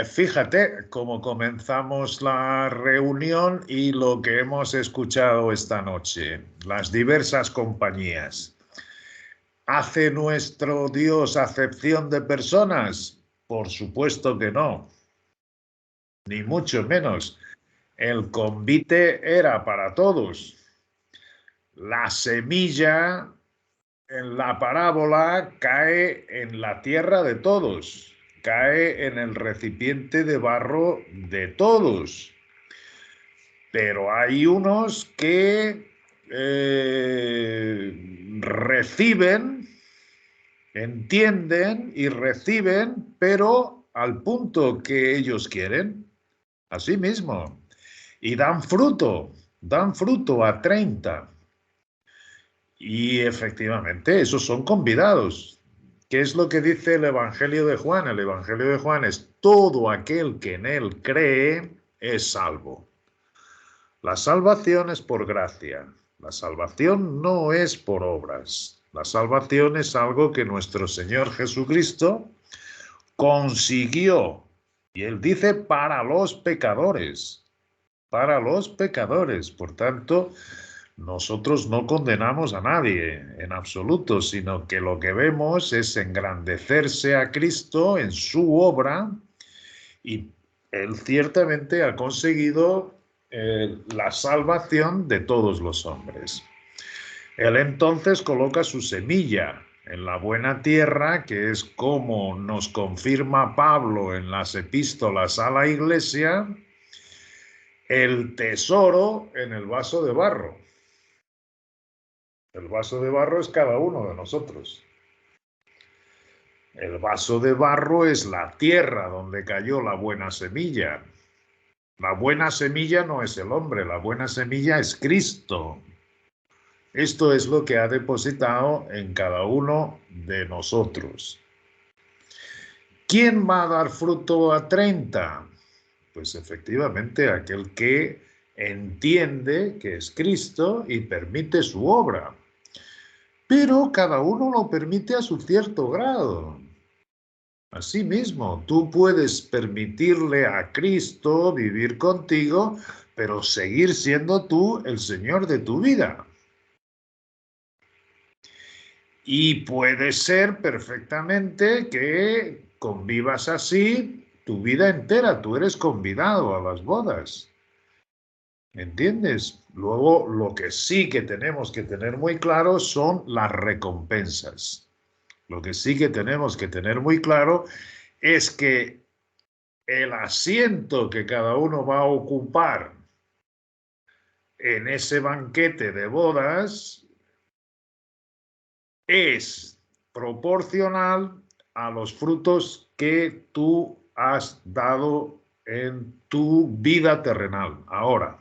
Fíjate cómo comenzamos la reunión y lo que hemos escuchado esta noche, las diversas compañías. ¿Hace nuestro Dios acepción de personas? Por supuesto que no, ni mucho menos. El convite era para todos. La semilla en la parábola cae en la tierra de todos, cae en el recipiente de barro de todos. Pero hay unos que reciben, entienden y reciben, pero al punto que ellos quieren, así mismo, y dan fruto a 30. Y efectivamente, esos son convidados. ¿Qué es lo que dice el Evangelio de Juan? El Evangelio de Juan es: todo aquel que en él cree es salvo. La salvación es por gracia. La salvación no es por obras. La salvación es algo que nuestro Señor Jesucristo consiguió. Y él dice para los pecadores. Para los pecadores. Por tanto, nosotros no condenamos a nadie en absoluto, sino que lo que vemos es engrandecerse a Cristo en su obra, y él ciertamente ha conseguido la salvación de todos los hombres. Él entonces coloca su semilla en la buena tierra, que es como nos confirma Pablo en las epístolas a la iglesia, el tesoro en el vaso de barro. El vaso de barro es cada uno de nosotros. El vaso de barro es la tierra donde cayó la buena semilla. La buena semilla no es el hombre, la buena semilla es Cristo. Esto es lo que ha depositado en cada uno de nosotros. ¿Quién va a dar fruto a 30? Pues efectivamente aquel que entiende que es Cristo y permite su obra. Pero cada uno lo permite a su cierto grado. Asimismo, tú puedes permitirle a Cristo vivir contigo, pero seguir siendo tú el Señor de tu vida. Y puede ser perfectamente que convivas así tu vida entera. Tú eres convidado a las bodas. ¿Entiendes? Luego, lo que sí que tenemos que tener muy claro son las recompensas. Lo que sí que tenemos que tener muy claro es que el asiento que cada uno va a ocupar en ese banquete de bodas es proporcional a los frutos que tú has dado en tu vida terrenal. Ahora,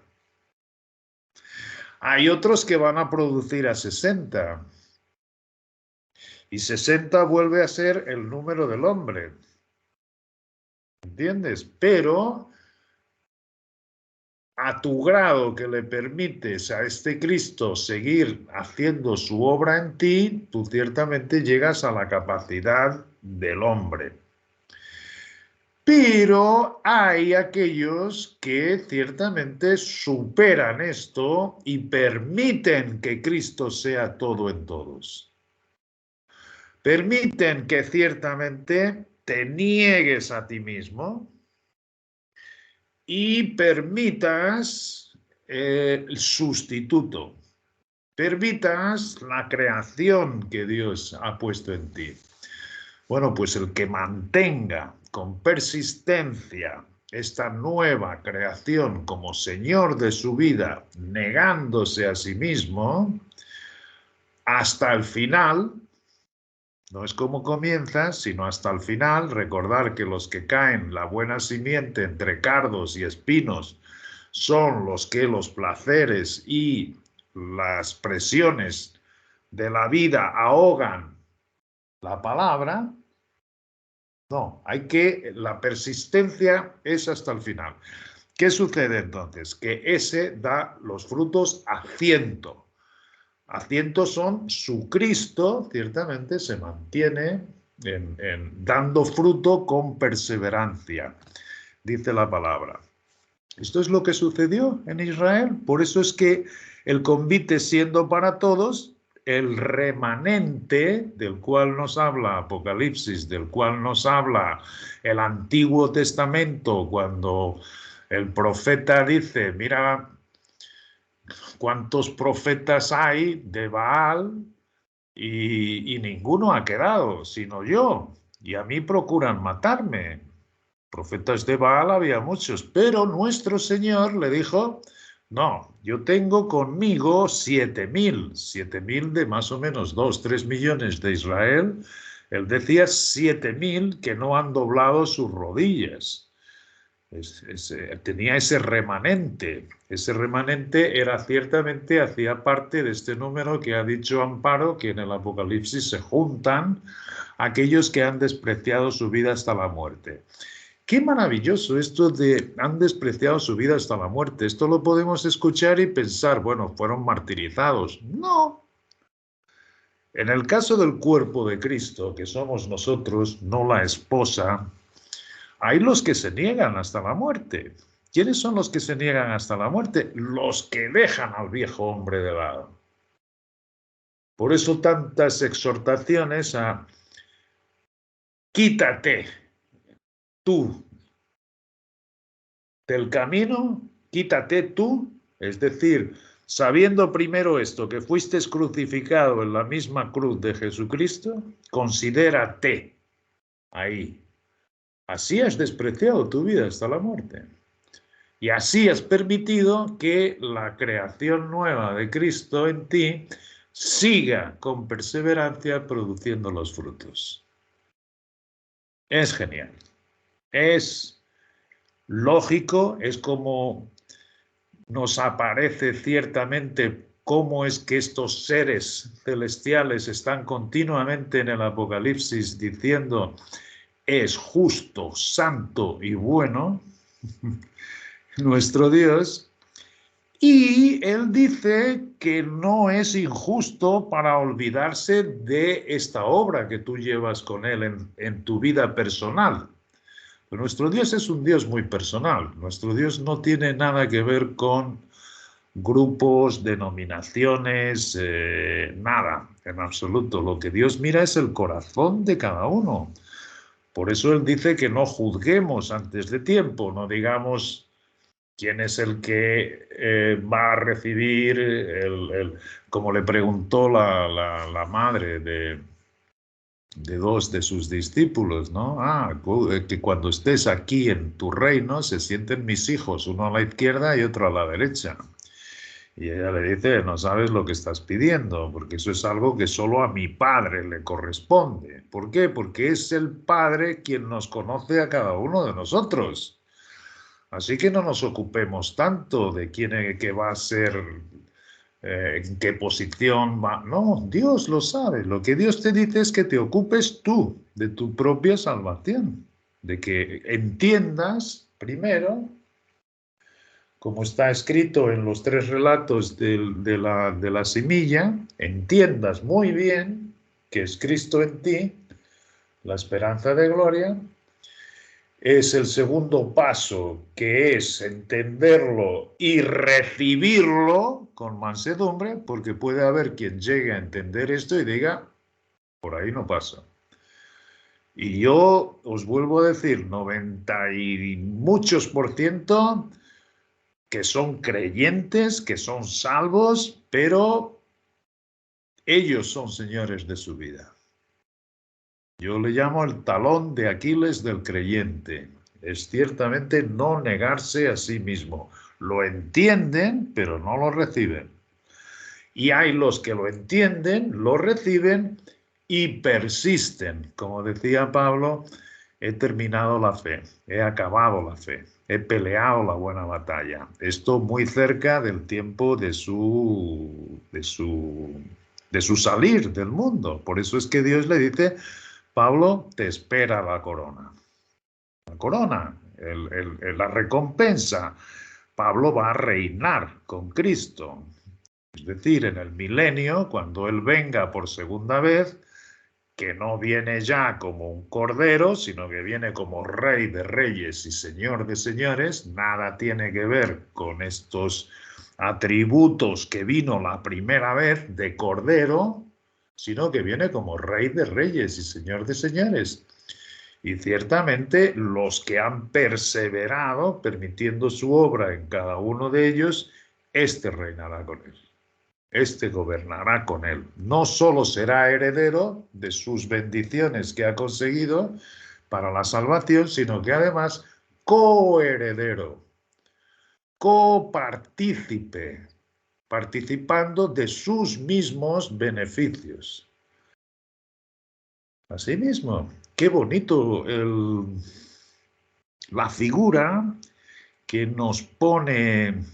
hay otros que van a producir a 60. Y 60 vuelve a ser el número del hombre. ¿Entiendes? Pero a tu grado que le permites a este Cristo seguir haciendo su obra en ti, tú ciertamente llegas a la capacidad del hombre. Pero hay aquellos que ciertamente superan esto y permiten que Cristo sea todo en todos. Permiten que ciertamente te niegues a ti mismo y permitas el sustituto, permitas la creación que Dios ha puesto en ti. Bueno, pues el que mantenga con persistencia esta nueva creación como Señor de su vida, negándose a sí mismo, hasta el final, no es como comienza, sino hasta el final. Recordar que los que caen la buena simiente entre cardos y espinos son los que los placeres y las presiones de la vida ahogan la palabra. No, la persistencia es hasta el final. ¿Qué sucede entonces? Que ese da los frutos a 100. A 100 son su Cristo, ciertamente se mantiene dando fruto con perseverancia, dice la palabra. Esto es lo que sucedió en Israel. Por eso es que el convite siendo para todos, el remanente del cual nos habla Apocalipsis, del cual nos habla el Antiguo Testamento, cuando el profeta dice, mira cuántos profetas hay de Baal y ninguno ha quedado, sino yo. Y a mí procuran matarme. Profetas de Baal había muchos, pero nuestro Señor le dijo, no, yo tengo conmigo 7.000 de más o menos 2-3 millones de Israel. Él decía 7.000 que no han doblado sus rodillas. Tenía ese remanente. Ese remanente era ciertamente, hacía parte de este número que ha dicho Amparo, que en el Apocalipsis se juntan aquellos que han despreciado su vida hasta la muerte. Qué maravilloso esto de han despreciado su vida hasta la muerte. Esto lo podemos escuchar y pensar, bueno, fueron martirizados. No. En el caso del cuerpo de Cristo, que somos nosotros, no la esposa, hay los que se niegan hasta la muerte. ¿Quiénes son los que se niegan hasta la muerte? Los que dejan al viejo hombre de lado. Por eso tantas exhortaciones a quítate tú del camino, quítate tú, es decir, sabiendo primero esto, que fuiste crucificado en la misma cruz de Jesucristo, considérate ahí. Así has despreciado tu vida hasta la muerte. Y así has permitido que la creación nueva de Cristo en ti siga con perseverancia produciendo los frutos. Es genial. Es lógico, es como nos aparece ciertamente cómo es que estos seres celestiales están continuamente en el Apocalipsis diciendo es justo, santo y bueno nuestro Dios, y él dice que no es injusto para olvidarse de esta obra que tú llevas con él en tu vida personal. Pero nuestro Dios es un Dios muy personal. Nuestro Dios no tiene nada que ver con grupos, denominaciones, nada, en absoluto. Lo que Dios mira es el corazón de cada uno. Por eso él dice que no juzguemos antes de tiempo, no digamos quién es el que va a recibir, como le preguntó la madre de dos de sus discípulos, ¿no? Que cuando estés aquí en tu reino se sienten mis hijos, uno a la izquierda y otro a la derecha. Y ella le dice, no sabes lo que estás pidiendo, porque eso es algo que solo a mi Padre le corresponde. ¿Por qué? Porque es el Padre quien nos conoce a cada uno de nosotros. Así que no nos ocupemos tanto de quién que va a ser, en qué posición va. No, Dios lo sabe. Lo que Dios te dice es que te ocupes tú de tu propia salvación, de que entiendas primero, como está escrito en los 3 relatos de la semilla, entiendas muy bien que es Cristo en ti, la esperanza de gloria. Es el segundo paso, que es entenderlo y recibirlo con mansedumbre, porque puede haber quien llegue a entender esto y diga, por ahí no pasa. Y yo os vuelvo a decir, 90 y muchos % que son creyentes, que son salvos, pero ellos son señores de su vida. Yo le llamo el talón de Aquiles del creyente. Es ciertamente no negarse a sí mismo. Lo entienden, pero no lo reciben. Y hay los que lo entienden, lo reciben y persisten. Como decía Pablo, he terminado la fe, he acabado la fe, he peleado la buena batalla. Esto muy cerca del tiempo de su salir del mundo. Por eso es que Dios le dice, Pablo, te espera la corona. La corona, la recompensa. Pablo va a reinar con Cristo. Es decir, en el milenio, cuando Él venga por segunda vez, que no viene ya como un cordero, sino que viene como Rey de Reyes y Señor de Señores, nada tiene que ver con estos atributos que vino la primera vez de cordero, sino que viene como Rey de Reyes y Señor de Señores. Y ciertamente los que han perseverado, permitiendo su obra en cada uno de ellos, este reinará con él. Este gobernará con él. No solo será heredero de sus bendiciones que ha conseguido para la salvación, sino que además coheredero, copartícipe, participando de sus mismos beneficios. Asimismo, qué bonito la figura que nos pone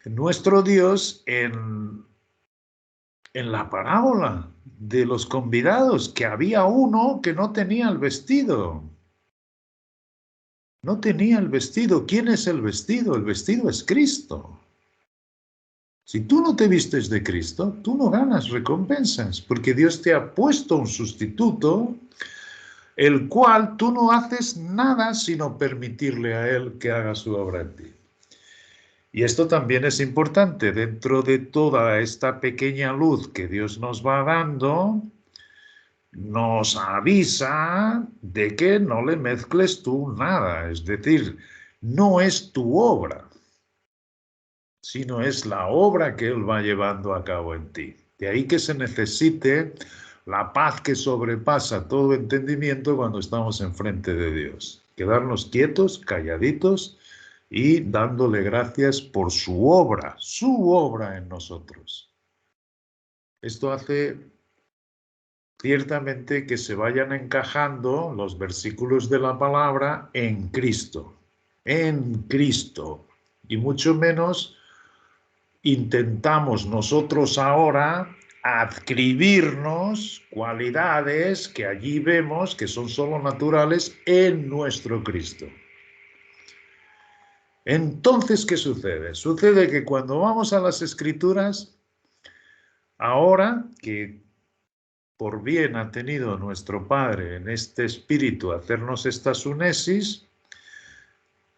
nuestro Dios en la parábola de los convidados, que había uno que no tenía el vestido. No tenía el vestido. ¿Quién es el vestido? El vestido es Cristo. Si tú no te vistes de Cristo, tú no ganas recompensas, porque Dios te ha puesto un sustituto, el cual tú no haces nada sino permitirle a Él que haga su obra en ti. Y esto también es importante dentro de toda esta pequeña luz que Dios nos va dando. Nos avisa de que no le mezcles tú nada, es decir, no es tu obra, sino es la obra que Él va llevando a cabo en ti. De ahí que se necesite la paz que sobrepasa todo entendimiento cuando estamos enfrente de Dios. Quedarnos quietos, calladitos y dándole gracias por su obra en nosotros. Esto hace ciertamente que se vayan encajando los versículos de la palabra en Cristo, y mucho menos intentamos nosotros ahora adscribirnos cualidades que allí vemos que son solo naturales en nuestro Cristo. Entonces, ¿qué sucede? Sucede que cuando vamos a las Escrituras, ahora que por bien ha tenido nuestro Padre en este espíritu hacernos esta sunesis,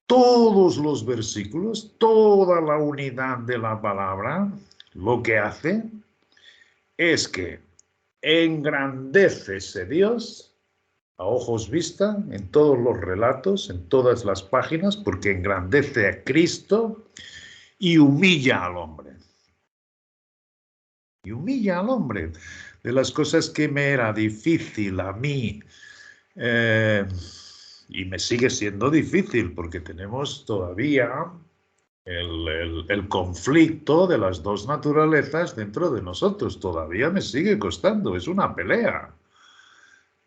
todos los versículos, toda la unidad de la palabra, lo que hace es que engrandece ese Dios a ojos vista en todos los relatos, en todas las páginas, porque engrandece a Cristo y humilla al hombre. Y humilla al hombre. De las cosas que me era difícil a mí, y me sigue siendo difícil porque tenemos todavía el conflicto de las dos naturalezas dentro de nosotros. Todavía me sigue costando, es una pelea.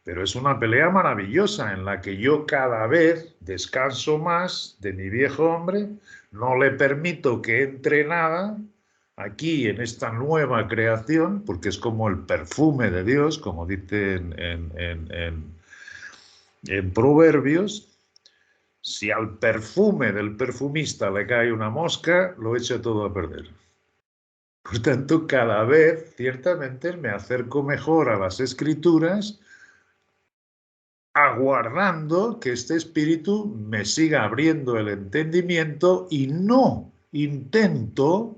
Pero es una pelea maravillosa en la que yo cada vez descanso más de mi viejo hombre, no le permito que entre nada aquí en esta nueva creación, porque es como el perfume de Dios, como dice en Proverbios. Si al perfume del perfumista le cae una mosca, lo echa todo a perder. Por tanto, cada vez, ciertamente, me acerco mejor a las Escrituras, aguardando que este espíritu me siga abriendo el entendimiento y no intento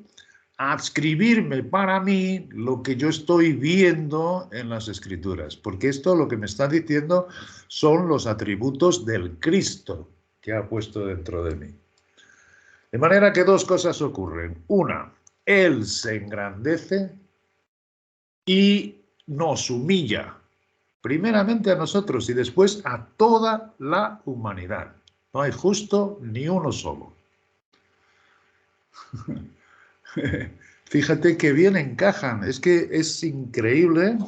adscribirme para mí lo que yo estoy viendo en las Escrituras, porque esto lo que me está diciendo son los atributos del Cristo que ha puesto dentro de mí. De manera que dos cosas ocurren. Una, Él se engrandece y nos humilla, primeramente a nosotros y después a toda la humanidad. No hay justo ni uno solo. Fíjate que bien encajan, es que es increíble.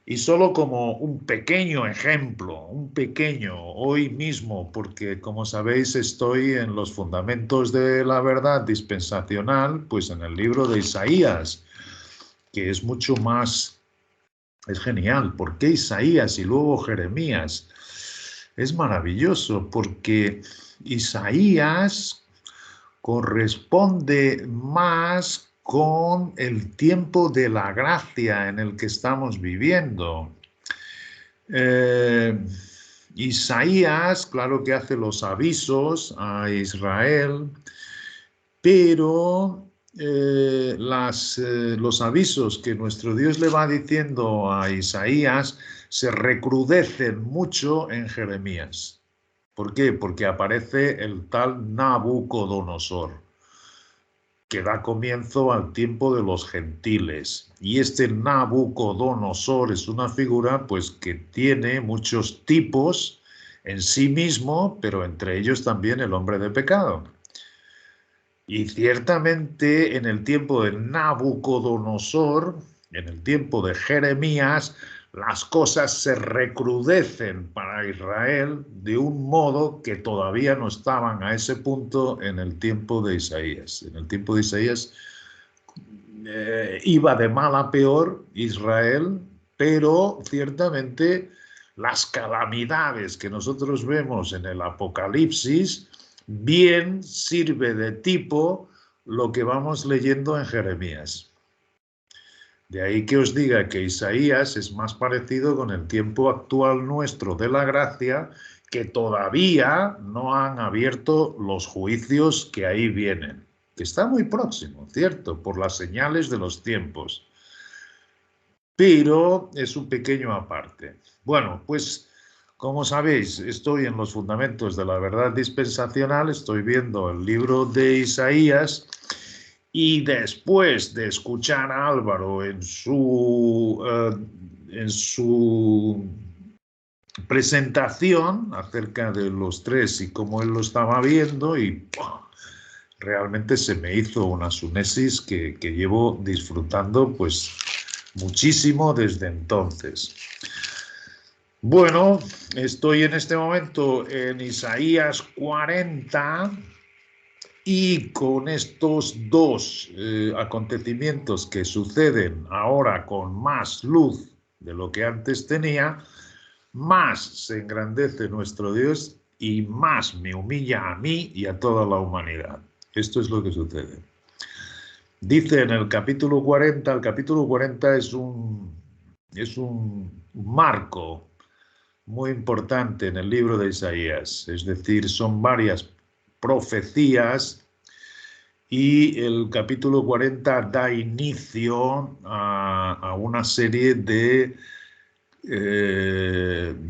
Y solo como un pequeño ejemplo, hoy mismo, porque como sabéis estoy en los fundamentos de la verdad dispensacional, pues en el libro de Isaías, que es mucho más, es genial. ¿Por qué Isaías y luego Jeremías? Es maravilloso porque Isaías corresponde más con el tiempo de la gracia en el que estamos viviendo. Isaías, claro que hace los avisos a Israel, pero los avisos que nuestro Dios le va diciendo a Isaías se recrudecen mucho en Jeremías. ¿Por qué? Porque aparece el tal Nabucodonosor, que da comienzo al tiempo de los gentiles. Y este Nabucodonosor es una figura pues que tiene muchos tipos en sí mismo, pero entre ellos también el hombre de pecado. Y ciertamente en el tiempo de Nabucodonosor, en el tiempo de Jeremías, las cosas se recrudecen para Israel de un modo que todavía no estaban a ese punto en el tiempo de Isaías. En el tiempo de Isaías iba de mal a peor Israel, pero ciertamente las calamidades que nosotros vemos en el Apocalipsis bien sirve de tipo lo que vamos leyendo en Jeremías. De ahí que os diga que Isaías es más parecido con el tiempo actual nuestro de la gracia, que todavía no han abierto los juicios que ahí vienen, que está muy próximo, ¿cierto? Por las señales de los tiempos. Pero es un pequeño aparte. Bueno, pues como sabéis, estoy en los fundamentos de la verdad dispensacional, estoy viendo el libro de Isaías. Y después de escuchar a Álvaro en su presentación acerca de los tres y cómo él lo estaba viendo, y realmente se me hizo una sunesis que llevo disfrutando pues muchísimo desde entonces. Bueno, estoy en este momento en Isaías 40. Y con estos dos acontecimientos que suceden ahora con más luz de lo que antes tenía, más se engrandece nuestro Dios y más me humilla a mí y a toda la humanidad. Esto es lo que sucede. Dice en el capítulo 40, el capítulo 40 es un marco muy importante en el libro de Isaías, es decir, son varias profecías, y el capítulo 40 da inicio a una serie de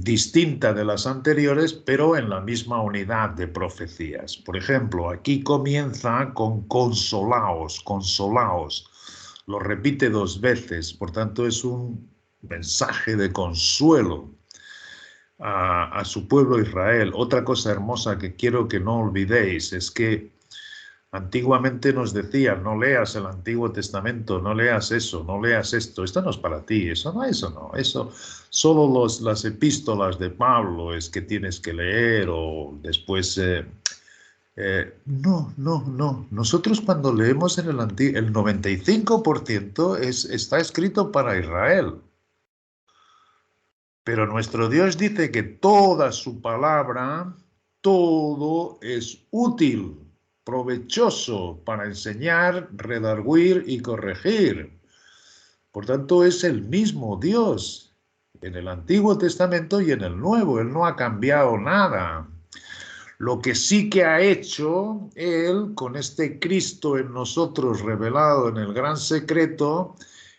distinta de las anteriores, pero en la misma unidad de profecías. Por ejemplo, aquí comienza con consolaos, consolaos. Lo repite dos veces, por tanto es un mensaje de consuelo a su pueblo Israel. Otra cosa hermosa que quiero que no olvidéis es que antiguamente nos decían, no leas el Antiguo Testamento, no leas eso, no leas esto no es para ti, eso solo las epístolas de Pablo es que tienes que leer, o después... no, nosotros cuando leemos en el 95% está escrito para Israel. Pero nuestro Dios dice que toda su palabra, todo es útil, provechoso para enseñar, redarguir y corregir. Por tanto, es el mismo Dios en el Antiguo Testamento y en el Nuevo. Él no ha cambiado nada. Lo que sí que ha hecho Él con este Cristo en nosotros revelado en el gran secreto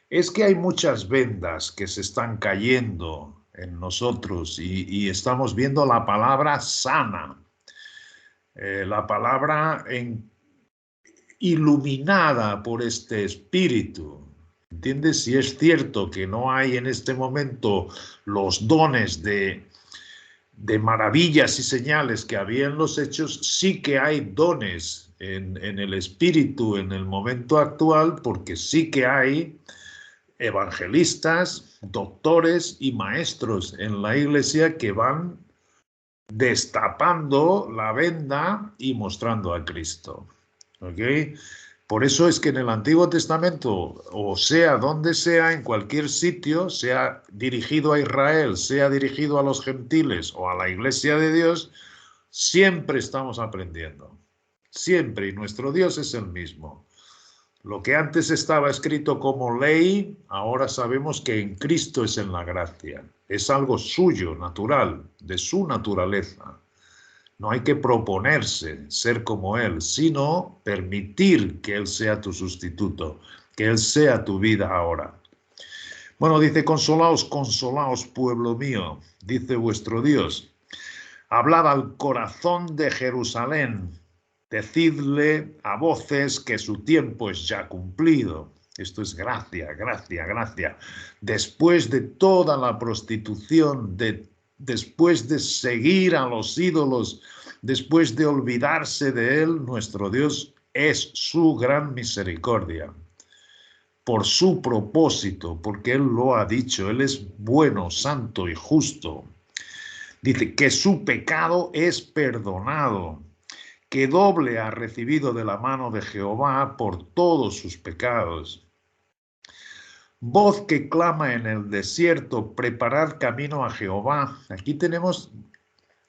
es que hay muchas vendas que se están cayendo en nosotros y estamos viendo la palabra sana, la palabra iluminada por este Espíritu. ¿Entiendes? Si es cierto que no hay en este momento los dones de maravillas y señales que había en los hechos, sí que hay dones en el Espíritu en el momento actual, porque sí que hay evangelistas, doctores y maestros en la iglesia que van destapando la venda y mostrando a Cristo. ¿Okay? Por eso es que en el Antiguo Testamento, o sea donde sea, en cualquier sitio, sea dirigido a Israel, sea dirigido a los gentiles o a la iglesia de Dios, siempre estamos aprendiendo. Siempre, y nuestro Dios es el mismo. Lo que antes estaba escrito como ley, ahora sabemos que en Cristo es en la gracia. Es algo suyo, natural, de su naturaleza. No hay que proponerse ser como Él, sino permitir que Él sea tu sustituto, que Él sea tu vida ahora. Bueno, dice, consolaos, consolaos, pueblo mío, dice vuestro Dios. Hablad al corazón de Jerusalén, decidle a voces que su tiempo es ya cumplido. Esto es gracia, gracia, gracia. Después de toda la prostitución, después de seguir a los ídolos, después de olvidarse de Él, nuestro Dios es su gran misericordia. Por su propósito, porque Él lo ha dicho, Él es bueno, santo y justo. Dice que su pecado es perdonado, que doble ha recibido de la mano de Jehová por todos sus pecados. Voz que clama en el desierto, preparad camino a Jehová. Aquí tenemos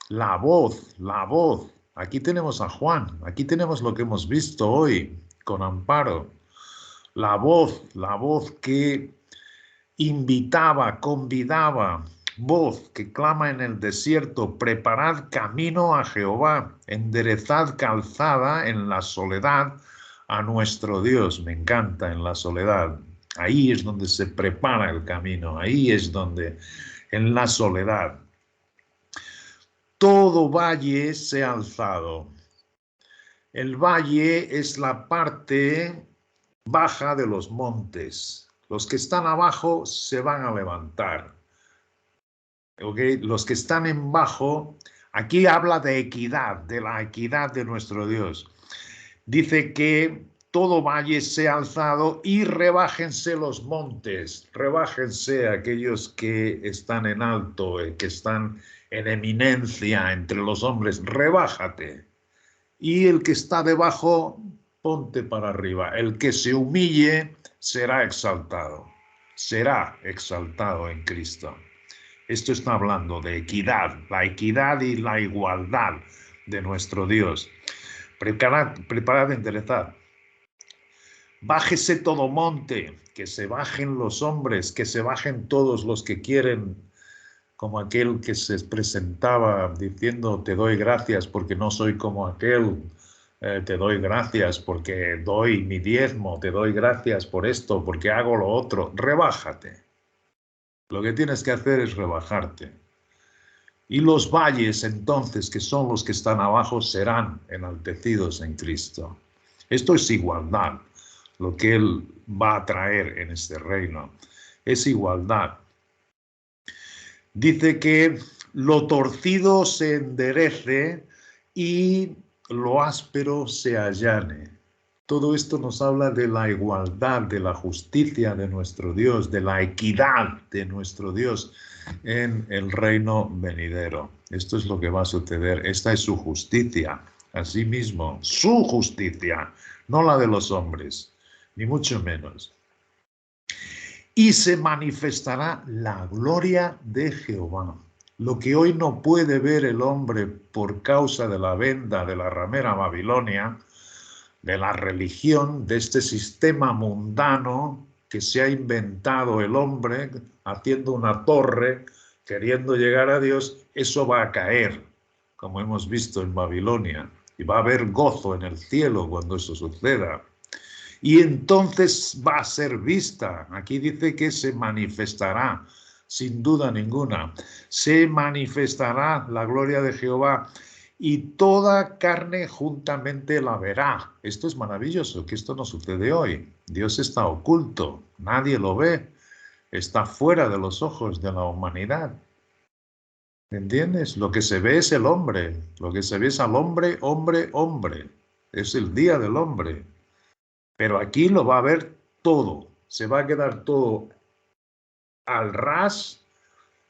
la voz, la voz. Aquí tenemos a Juan, aquí tenemos lo que hemos visto hoy con Amparo. La voz que invitaba, convidaba, voz que clama en el desierto, preparad camino a Jehová, enderezad calzada en la soledad a nuestro Dios. Me encanta en la soledad. Ahí es donde se prepara el camino, ahí es donde, en la soledad. Todo valle se ha alzado. El valle es la parte baja de los montes. Los que están abajo se van a levantar. ¿Okay? Los que están en bajo, aquí habla de equidad, de la equidad de nuestro Dios. Dice que todo valle sea alzado y rebájense los montes, rebájense aquellos que están en alto, que están en eminencia entre los hombres, rebájate. Y el que está debajo, ponte para arriba. El que se humille será exaltado en Cristo. Esto está hablando de equidad, la equidad y la igualdad de nuestro Dios. Preparad, enderezad. Bájese todo monte, que se bajen los hombres, que se bajen todos los que quieren, como aquel que se presentaba diciendo, te doy gracias porque no soy como aquel, te doy gracias porque doy mi diezmo, te doy gracias por esto, porque hago lo otro. Rebájate. Lo que tienes que hacer es rebajarte. Y los valles, entonces, que son los que están abajo, serán enaltecidos en Cristo. Esto es igualdad, lo que Él va a traer en este reino. Es igualdad. Dice que lo torcido se enderece y lo áspero se allane. Todo esto nos habla de la igualdad, de la justicia de nuestro Dios, de la equidad de nuestro Dios en el reino venidero. Esto es lo que va a suceder. Esta es su justicia. Asimismo, su justicia, no la de los hombres, ni mucho menos. Y se manifestará la gloria de Jehová. Lo que hoy no puede ver el hombre por causa de la venda de la ramera Babilonia, de la religión, de este sistema mundano que se ha inventado el hombre, haciendo una torre, queriendo llegar a Dios, eso va a caer, como hemos visto en Babilonia, y va a haber gozo en el cielo cuando eso suceda. Y entonces va a ser vista. Aquí dice que se manifestará, sin duda ninguna. Se manifestará la gloria de Jehová y toda carne juntamente la verá. Esto es maravilloso, que esto no sucede hoy. Dios está oculto, nadie lo ve. Está fuera de los ojos de la humanidad. ¿Entiendes? Lo que se ve es el hombre. Lo que se ve es al hombre, hombre, hombre. Es el día del hombre. Pero aquí lo va a ver todo. Se va a quedar todo al ras,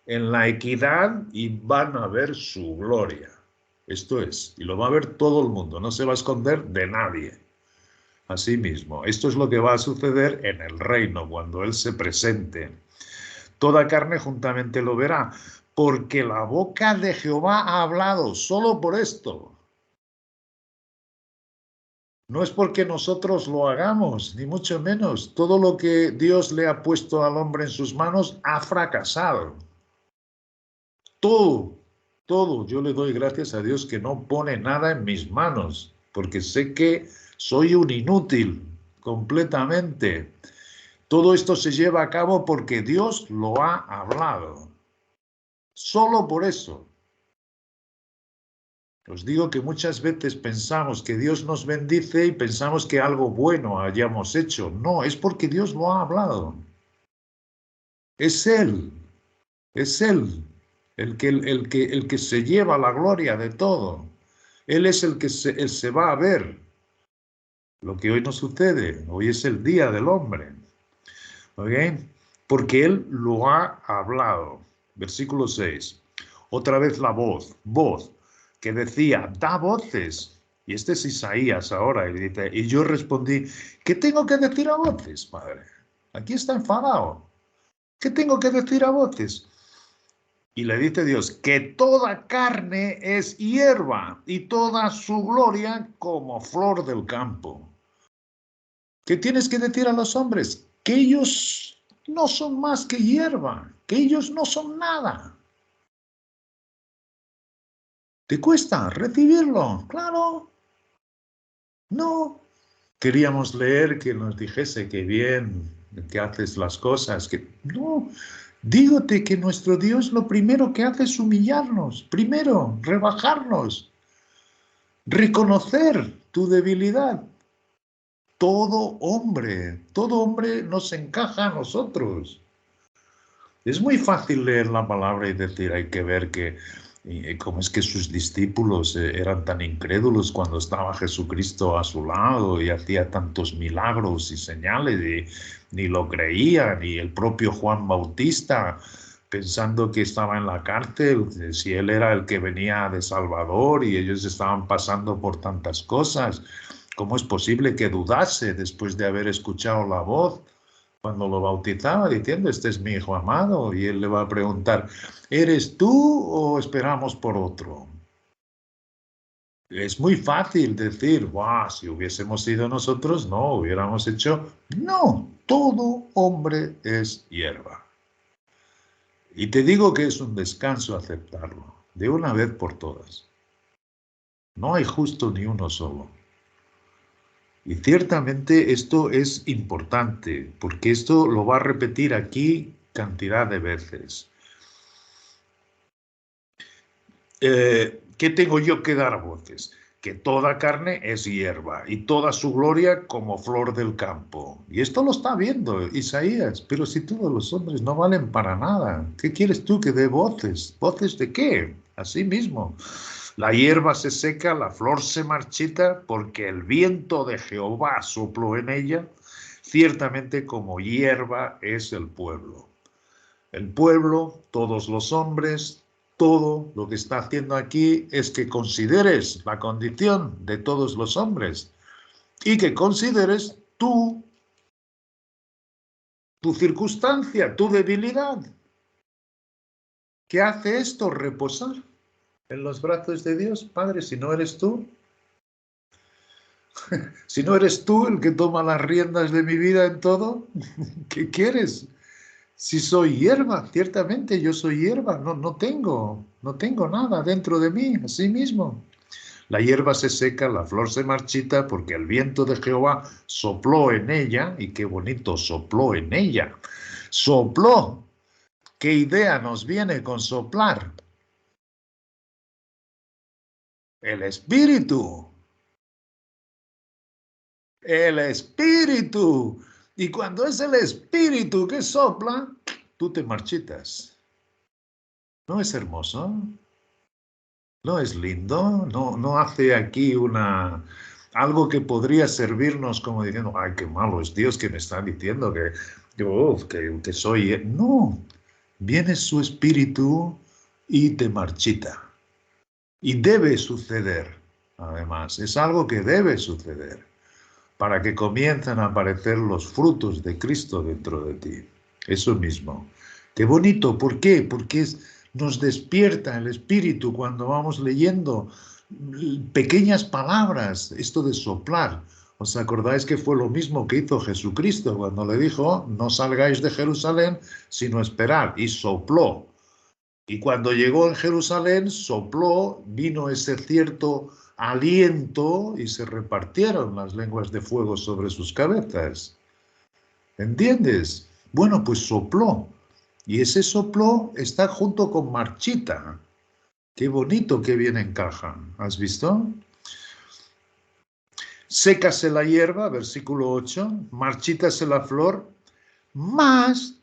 en la equidad, y van a ver su gloria. Esto es, y lo va a ver todo el mundo, no se va a esconder de nadie. Así mismo, esto es lo que va a suceder en el reino cuando Él se presente. Toda carne juntamente lo verá, porque la boca de Jehová ha hablado, solo por esto. No es porque nosotros lo hagamos, ni mucho menos. Todo lo que Dios le ha puesto al hombre en sus manos ha fracasado. Todo, todo. Yo le doy gracias a Dios que no pone nada en mis manos, porque sé que soy un inútil completamente. Todo esto se lleva a cabo porque Dios lo ha hablado. Solo por eso. Os digo que muchas veces pensamos que Dios nos bendice y pensamos que algo bueno hayamos hecho. No, es porque Dios lo ha hablado. Es Él el que se lleva la gloria de todo. Él es el que él se va a ver. Lo que hoy no sucede, hoy es el día del hombre. ¿Ok? Porque Él lo ha hablado. Versículo 6. Otra vez la voz, que decía, da voces. Y este es Isaías ahora, y dice, y yo respondí, ¿qué tengo que decir a voces, padre? Aquí está enfadado. ¿Qué tengo que decir a voces? Y le dice Dios, que toda carne es hierba y toda su gloria como flor del campo. ¿Qué tienes que decir a los hombres? Que ellos no son más que hierba, que ellos no son nada. ¿Te cuesta recibirlo? Claro. No. Queríamos leer que nos dijese que bien, que haces las cosas, que no. Dígote que nuestro Dios lo primero que hace es humillarnos, primero, rebajarnos, reconocer tu debilidad. Todo hombre nos encaja a nosotros. Es muy fácil leer la palabra y decir, hay que ver que cómo es que sus discípulos eran tan incrédulos cuando estaba Jesucristo a su lado y hacía tantos milagros y señales y ni lo creían, y el propio Juan Bautista pensando que estaba en la cárcel, si él era el que venía de Salvador y ellos estaban pasando por tantas cosas. ¿Cómo es posible que dudase después de haber escuchado la voz? Cuando lo bautizaba diciendo, este es mi hijo amado, y él le va a preguntar, ¿eres tú o esperamos por otro? Es muy fácil decir, wow, si hubiésemos sido nosotros, no, hubiéramos hecho, no, todo hombre es hierba. Y te digo que es un descanso aceptarlo, de una vez por todas. No hay justo ni uno solo. Y ciertamente esto es importante, porque esto lo va a repetir aquí cantidad de veces. ¿Qué tengo yo que dar a voces? Que toda carne es hierba y toda su gloria como flor del campo. Y esto lo está viendo Isaías, pero si todos los hombres no valen para nada, ¿qué quieres tú que dé voces? ¿Voces de qué? Así mismo. La hierba se seca, la flor se marchita, porque el viento de Jehová sopló en ella. Ciertamente como hierba es el pueblo. El pueblo, todos los hombres, todo lo que está haciendo aquí es que consideres la condición de todos los hombres y que consideres tu circunstancia, tu debilidad. ¿Qué hace esto? Reposar en los brazos de Dios. Padre, si no eres tú, si no eres tú el que toma las riendas de mi vida en todo, ¿qué quieres? Si soy hierba, ciertamente yo soy hierba, no tengo nada dentro de mí, así mismo. La hierba se seca, la flor se marchita, porque el viento de Jehová sopló en ella, y qué bonito, sopló en ella. Sopló. ¿Qué idea nos viene con soplar? El Espíritu. El Espíritu. Y cuando es el Espíritu que sopla, tú te marchitas. ¿No es hermoso? ¿No es lindo? ¿No hace aquí algo que podría servirnos como diciendo, ay, qué malo es Dios que me está diciendo que soy... No, viene su Espíritu y te marchita. Y debe suceder, además, es algo que debe suceder para que comiencen a aparecer los frutos de Cristo dentro de ti. Eso mismo. Qué bonito, ¿por qué? Porque nos despierta el espíritu cuando vamos leyendo pequeñas palabras, esto de soplar. ¿Os acordáis que fue lo mismo que hizo Jesucristo cuando le dijo, no salgáis de Jerusalén, sino esperad? Y sopló. Y cuando llegó en Jerusalén, sopló, vino ese cierto aliento y se repartieron las lenguas de fuego sobre sus cabezas. ¿Entiendes? Bueno, pues sopló. Y ese sopló está junto con marchita. Qué bonito, qué bien encajan. ¿Has visto? Sécase la hierba, versículo 8, marchítase la flor, mas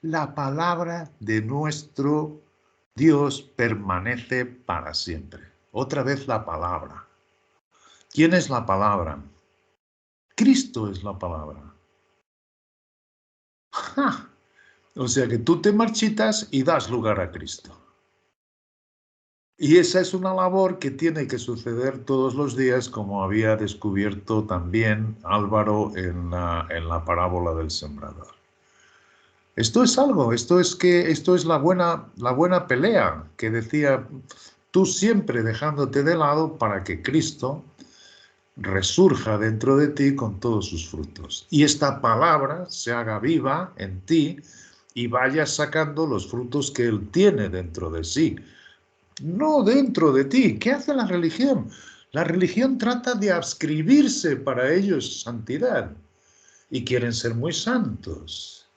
la palabra de nuestro Dios permanece para siempre. Otra vez la palabra. ¿Quién es la palabra? Cristo es la palabra. ¡Ja! O sea que tú te marchitas y das lugar a Cristo. Y esa es una labor que tiene que suceder todos los días, como había descubierto también Álvaro en la parábola del sembrador. Esto es algo, esto es la buena pelea que decía, tú siempre dejándote de lado para que Cristo resurja dentro de ti con todos sus frutos. Y esta palabra se haga viva en ti y vayas sacando los frutos que Él tiene dentro de sí. No dentro de ti. ¿Qué hace la religión? La religión trata de adscribirse para ellos santidad. Y quieren ser muy santos.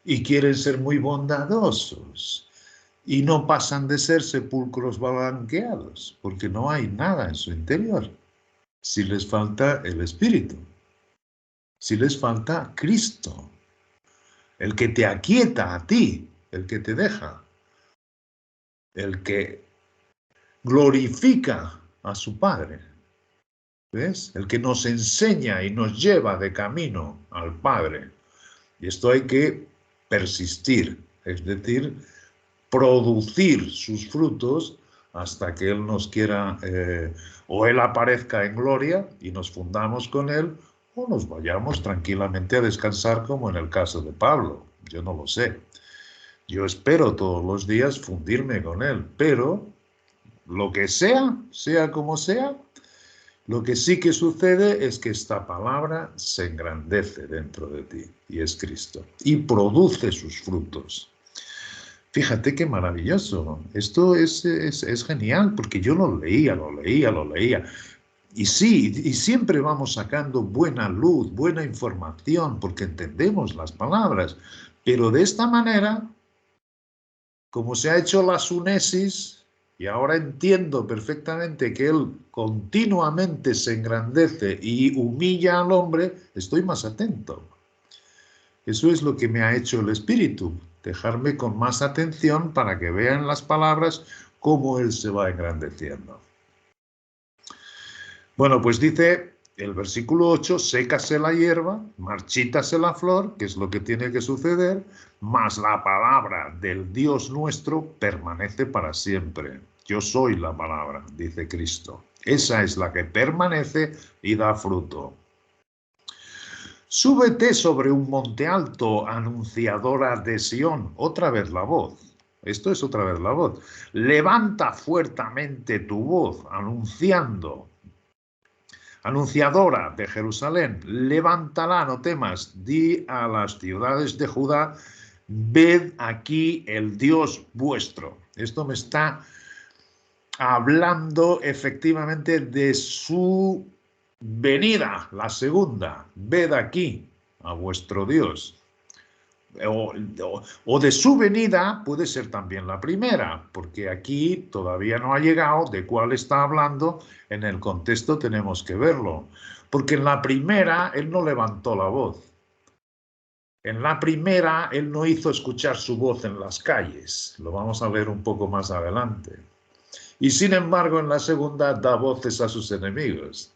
Y quieren ser muy bondadosos. Y no pasan de ser sepulcros blanqueados, porque no hay nada en su interior. Si les falta el Espíritu. Si les falta Cristo. El que te aquieta a ti. El que te deja. El que glorifica a su Padre. ¿Ves? El que nos enseña y nos lleva de camino al Padre. Y esto hay que persistir, es decir, producir sus frutos hasta que Él nos quiera, o Él aparezca en gloria y nos fundamos con Él, o nos vayamos tranquilamente a descansar como en el caso de Pablo. Yo no lo sé. Yo espero todos los días fundirme con Él, pero lo que sea, sea como sea, lo que sí que sucede es que esta palabra se engrandece dentro de ti, y es Cristo, y produce sus frutos. Fíjate qué maravilloso. Esto es genial, porque yo lo leía. Y sí, y siempre vamos sacando buena luz, buena información, porque entendemos las palabras. Pero de esta manera, como se ha hecho la sunesis, y ahora entiendo perfectamente que Él continuamente se engrandece y humilla al hombre, estoy más atento. Eso es lo que me ha hecho el Espíritu, dejarme con más atención para que vean las palabras cómo Él se va engrandeciendo. Bueno, pues dice el versículo 8, sécase la hierba, marchítase la flor, que es lo que tiene que suceder, mas la palabra del Dios nuestro permanece para siempre. Yo soy la palabra, dice Cristo. Esa es la que permanece y da fruto. Súbete sobre un monte alto, anunciadora de Sión. Otra vez la voz. Esto es otra vez la voz. Levanta fuertemente tu voz, anunciando. Anunciadora de Jerusalén, levántala, no temas, di a las ciudades de Judá, ved aquí el Dios vuestro. Esto me está hablando efectivamente de su venida, la segunda. Ved aquí a vuestro Dios. O de su venida puede ser también la primera, porque aquí todavía no ha llegado de cuál está hablando, en el contexto tenemos que verlo. Porque en la primera él no levantó la voz. En la primera él no hizo escuchar su voz en las calles. Lo vamos a ver un poco más adelante. Y sin embargo en la segunda da voces a sus enemigos.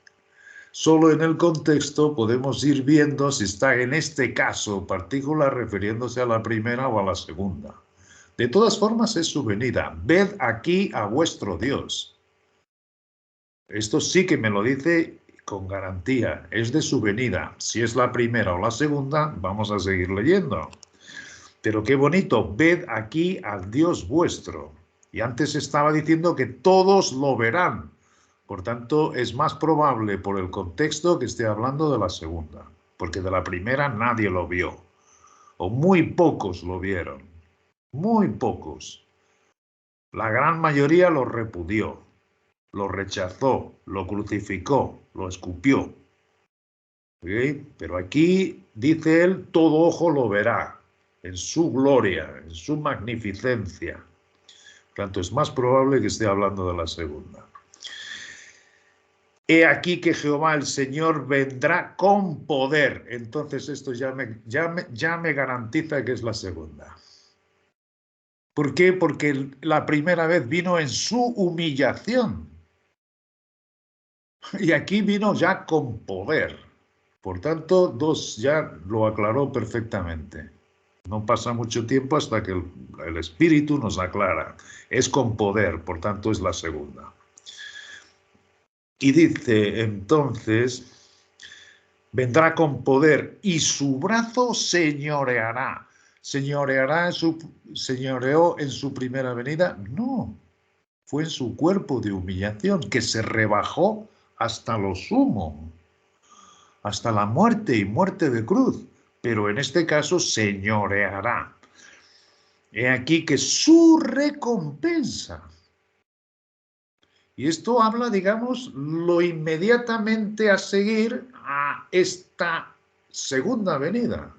Solo en el contexto podemos ir viendo si está en este caso particular refiriéndose a la primera o a la segunda. De todas formas es su venida. Ved aquí a vuestro Dios. Esto sí que me lo dice con garantía. Es de su venida. Si es la primera o la segunda, vamos a seguir leyendo. Pero qué bonito. Ved aquí al Dios vuestro. Y antes estaba diciendo que todos lo verán. Por tanto, es más probable por el contexto que esté hablando de la segunda, porque de la primera nadie lo vio, o muy pocos lo vieron, muy pocos. La gran mayoría lo repudió, lo rechazó, lo crucificó, lo escupió. ¿Okay? Pero aquí, dice él, todo ojo lo verá, en su gloria, en su magnificencia. Por tanto, es más probable que esté hablando de la segunda. He aquí que Jehová el Señor vendrá con poder. Entonces esto ya me garantiza que es la segunda. ¿Por qué? Porque la primera vez vino en su humillación. Y aquí vino ya con poder. Por tanto, dos ya lo aclaró perfectamente. No pasa mucho tiempo hasta que el Espíritu nos aclara. Es con poder, por tanto es la segunda. Y dice entonces, vendrá con poder y su brazo señoreará. ¿Señoreó en su primera venida? No, fue en su cuerpo de humillación, que se rebajó hasta lo sumo, hasta la muerte y muerte de cruz. Pero en este caso señoreará. He aquí que su recompensa. Y esto habla, digamos, lo inmediatamente a seguir a esta segunda venida.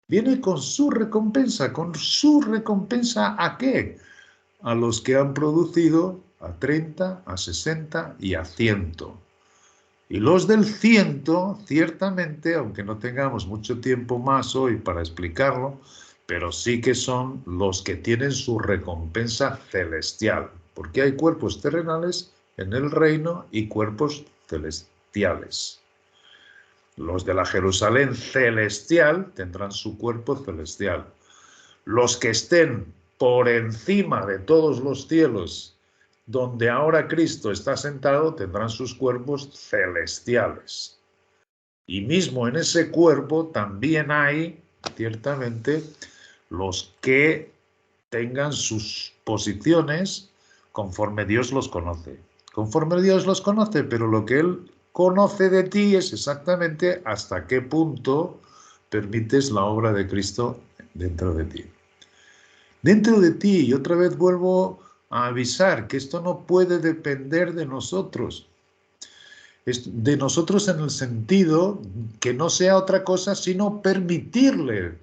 Viene con su recompensa. ¿Con su recompensa a qué? A los que han producido a 30, a 60 y a 100. Y los del 100, ciertamente, aunque no tengamos mucho tiempo más hoy para explicarlo, pero sí que son los que tienen su recompensa celestial, porque hay cuerpos terrenales en el reino y cuerpos celestiales. Los de la Jerusalén celestial tendrán su cuerpo celestial. Los que estén por encima de todos los cielos, donde ahora Cristo está sentado, tendrán sus cuerpos celestiales. Y mismo en ese cuerpo también hay, ciertamente, los que tengan sus posiciones conforme Dios los conoce. Conforme Dios los conoce, pero lo que Él conoce de ti es exactamente hasta qué punto permites la obra de Cristo dentro de ti. Dentro de ti, y otra vez vuelvo a avisar que esto no puede depender de nosotros. De nosotros en el sentido que no sea otra cosa sino permitirle,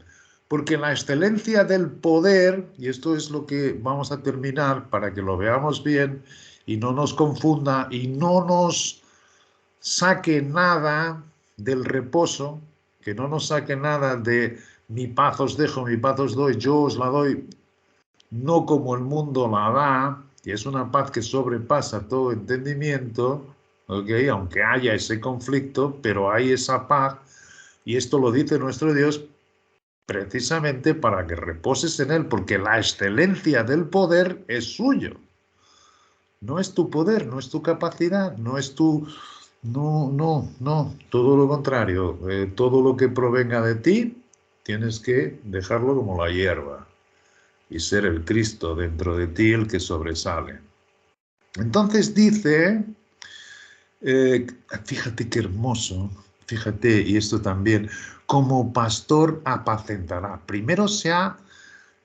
porque la excelencia del poder, y esto es lo que vamos a terminar para que lo veamos bien y no nos confunda y no nos saque nada del reposo, que no nos saque nada de mi paz os dejo, mi paz os doy, yo os la doy, no como el mundo la da, y es una paz que sobrepasa todo entendimiento, ¿okay? Aunque haya ese conflicto, pero hay esa paz, y esto lo dice nuestro Dios precisamente para que reposes en Él, porque la excelencia del poder es suyo. No es tu poder, no es tu capacidad, no es tu... No, todo lo contrario. Todo lo que provenga de ti, tienes que dejarlo como la hierba y ser el Cristo dentro de ti el que sobresale. Entonces dice, fíjate qué hermoso, fíjate, y esto también, como pastor apacentará. Primero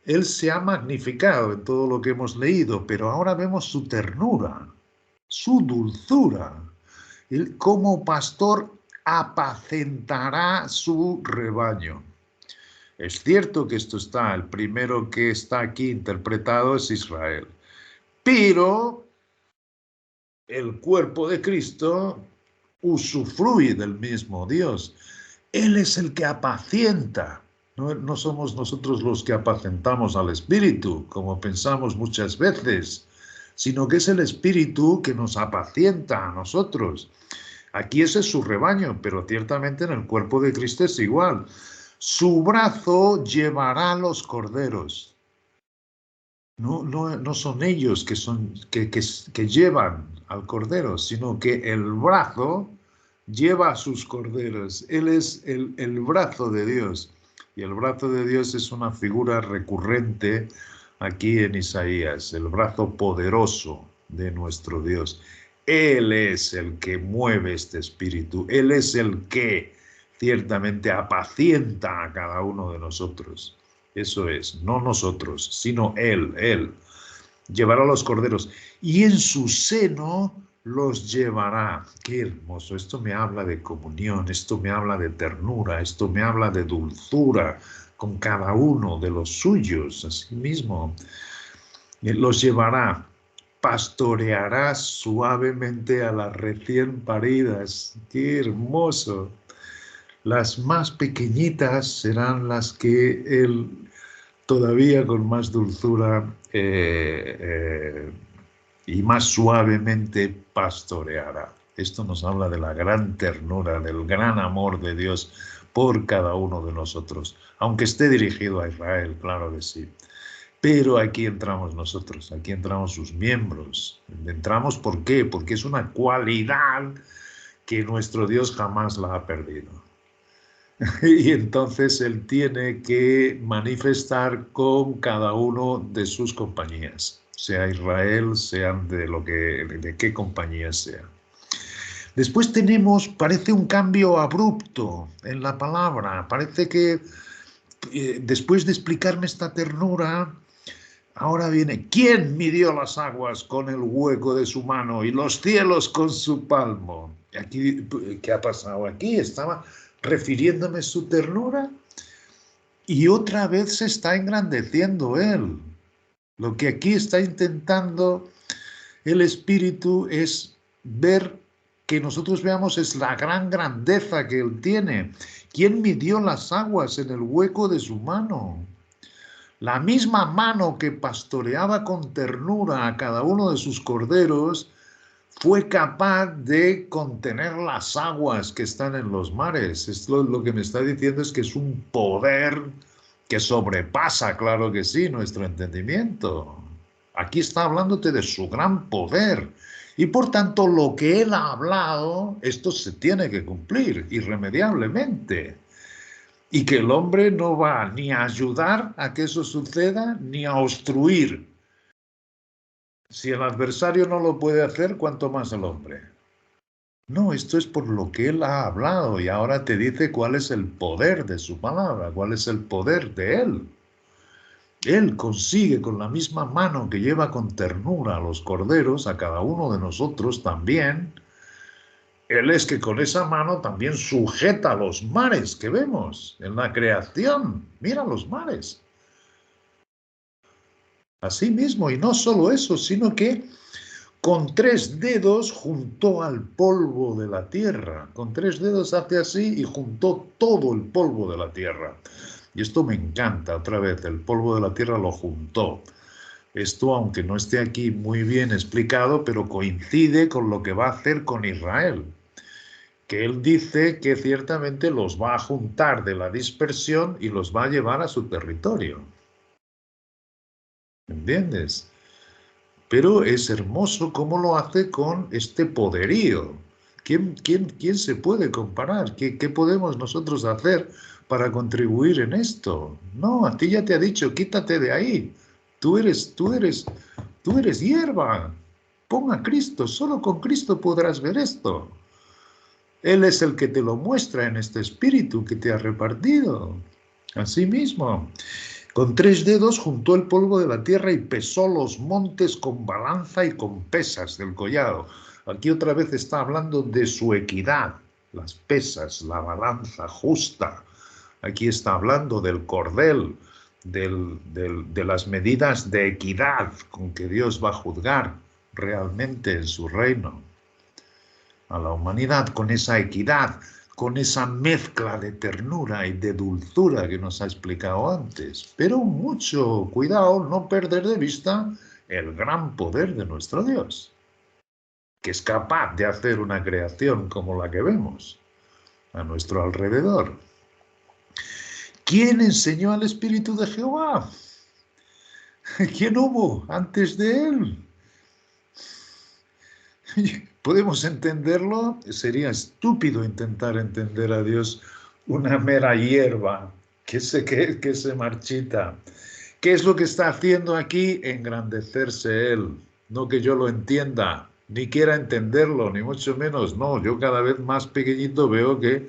Él se ha magnificado en todo lo que hemos leído, pero ahora vemos su ternura, su dulzura. Él como pastor apacentará su rebaño. Es cierto que esto está, el primero que está aquí interpretado es Israel, pero el cuerpo de Cristo usufruye del mismo Dios. Él es el que apacienta. No somos nosotros los que apacentamos al Espíritu, como pensamos muchas veces, sino que es el Espíritu que nos apacienta a nosotros. Aquí ese es su rebaño, pero ciertamente en el cuerpo de Cristo es igual. Su brazo llevará los corderos. No son ellos que llevan al cordero, sino que el brazo lleva a sus corderos. Él es el brazo de Dios. Y el brazo de Dios es una figura recurrente aquí en Isaías, el brazo poderoso de nuestro Dios. Él es el que mueve este espíritu. Él es el que ciertamente apacienta a cada uno de nosotros. Eso es, no nosotros, sino Él. Él llevará los corderos y en su seno los llevará. Qué hermoso. Esto me habla de comunión, esto me habla de ternura, esto me habla de dulzura con cada uno de los suyos. Así mismo, los llevará. Pastoreará suavemente a las recién paridas. ¡Qué hermoso! Las más pequeñitas serán las que él todavía con más dulzura y más suavemente pastoreará. Esto nos habla de la gran ternura, del gran amor de Dios por cada uno de nosotros, aunque esté dirigido a Israel, claro que sí. Pero aquí entramos nosotros, aquí entramos sus miembros. Entramos, ¿por qué? Porque es una cualidad que nuestro Dios jamás la ha perdido. Y entonces Él tiene que manifestar con cada uno de sus compañías, sea Israel, sean de qué compañía sea. Después tenemos, parece un cambio abrupto en la palabra, parece que después de explicarme esta ternura, ahora viene, ¿quién midió las aguas con el hueco de su mano y los cielos con su palmo? Aquí, ¿qué ha pasado aquí? Estaba refiriéndome a su ternura y otra vez se está engrandeciendo Él. Lo que aquí está intentando el Espíritu es ver que nosotros veamos es la gran grandeza que Él tiene. ¿Quién midió las aguas en el hueco de su mano? La misma mano que pastoreaba con ternura a cada uno de sus corderos fue capaz de contener las aguas que están en los mares. Esto lo que me está diciendo es que es un poder que sobrepasa, claro que sí, nuestro entendimiento. Aquí está hablándote de su gran poder. Y por tanto, lo que Él ha hablado, esto se tiene que cumplir irremediablemente. Y que el hombre no va ni a ayudar a que eso suceda, ni a obstruir. Si el adversario no lo puede hacer, ¿cuánto más el hombre? No, esto es por lo que Él ha hablado y ahora te dice cuál es el poder de su palabra, cuál es el poder de Él. Él consigue con la misma mano que lleva con ternura a los corderos, a cada uno de nosotros también. Él es que con esa mano también sujeta los mares que vemos en la creación. Mira los mares. Así mismo, y no solo eso, sino que con 3 dedos juntó al polvo de la tierra. Con 3 dedos hace así y juntó todo el polvo de la tierra. Y esto me encanta, otra vez, el polvo de la tierra lo juntó. Esto, aunque no esté aquí muy bien explicado, pero coincide con lo que va a hacer con Israel. Que Él dice que ciertamente los va a juntar de la dispersión y los va a llevar a su territorio. ¿Entiendes? Pero es hermoso cómo lo hace con este poderío. ¿Quién se puede comparar? ¿Qué podemos nosotros hacer para contribuir en esto? No, a ti ya te ha dicho, quítate de ahí. Tú eres hierba. Pon a Cristo, solo con Cristo podrás ver esto. Él es el que te lo muestra en este espíritu que te ha repartido. Así mismo. Con 3 dedos juntó el polvo de la tierra y pesó los montes con balanza y con pesas del collado. Aquí otra vez está hablando de su equidad, las pesas, la balanza justa. Aquí está hablando del cordel, de las medidas de equidad con que Dios va a juzgar realmente en su reino a la humanidad, con esa equidad, con esa mezcla de ternura y de dulzura que nos ha explicado antes. Pero mucho cuidado no perder de vista el gran poder de nuestro Dios, que es capaz de hacer una creación como la que vemos a nuestro alrededor. ¿Quién enseñó al Espíritu de Jehová? ¿Quién hubo antes de él? ¿Podemos entenderlo? Sería estúpido intentar entender a Dios una mera hierba que se marchita. ¿Qué es lo que está haciendo aquí? Engrandecerse Él. no que yo lo entienda, ni quiera entenderlo, ni mucho menos. No, yo cada vez más pequeñito veo que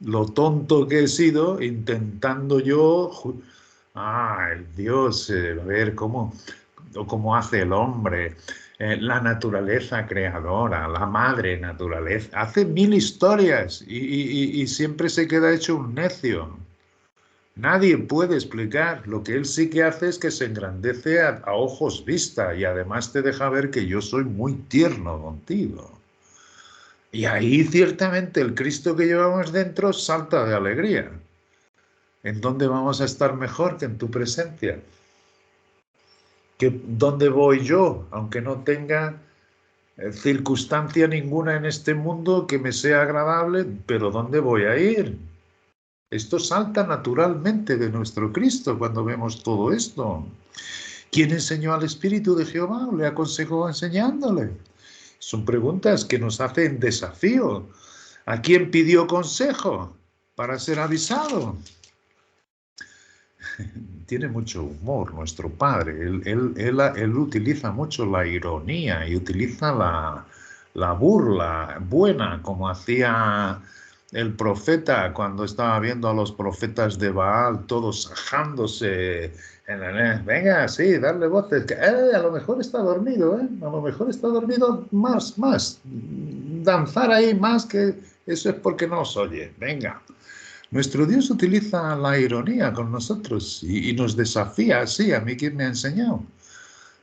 lo tonto que he sido intentando yo... Ay, Dios, a ver cómo hace el hombre, la naturaleza creadora, la madre naturaleza. Hace mil historias y siempre se queda hecho un necio. Nadie puede explicar. Lo que él sí que hace es que se engrandece a ojos vista y además te deja ver que yo soy muy tierno contigo. Y ahí ciertamente el Cristo que llevamos dentro salta de alegría. ¿En dónde vamos a estar mejor que en tu presencia? ¿Dónde voy yo? Aunque no tenga circunstancia ninguna en este mundo que me sea agradable, pero ¿dónde voy a ir? Esto salta naturalmente de nuestro Cristo cuando vemos todo esto. ¿Quién enseñó al Espíritu de Jehová? ¿Le aconsejó enseñándole? Son preguntas que nos hacen desafío. ¿A quién pidió consejo para ser avisado? Tiene mucho humor nuestro Padre. Él utiliza mucho la ironía y utiliza la burla buena, como hacía el profeta cuando estaba viendo a los profetas de Baal todos ajándose. Venga, sí, darle voces. A lo mejor está dormido, ¿eh? A lo mejor está dormido más. Danzar ahí más, que eso es porque no os oye. Venga. Nuestro Dios utiliza la ironía con nosotros y nos desafía así. ¿A mí quién me ha enseñado?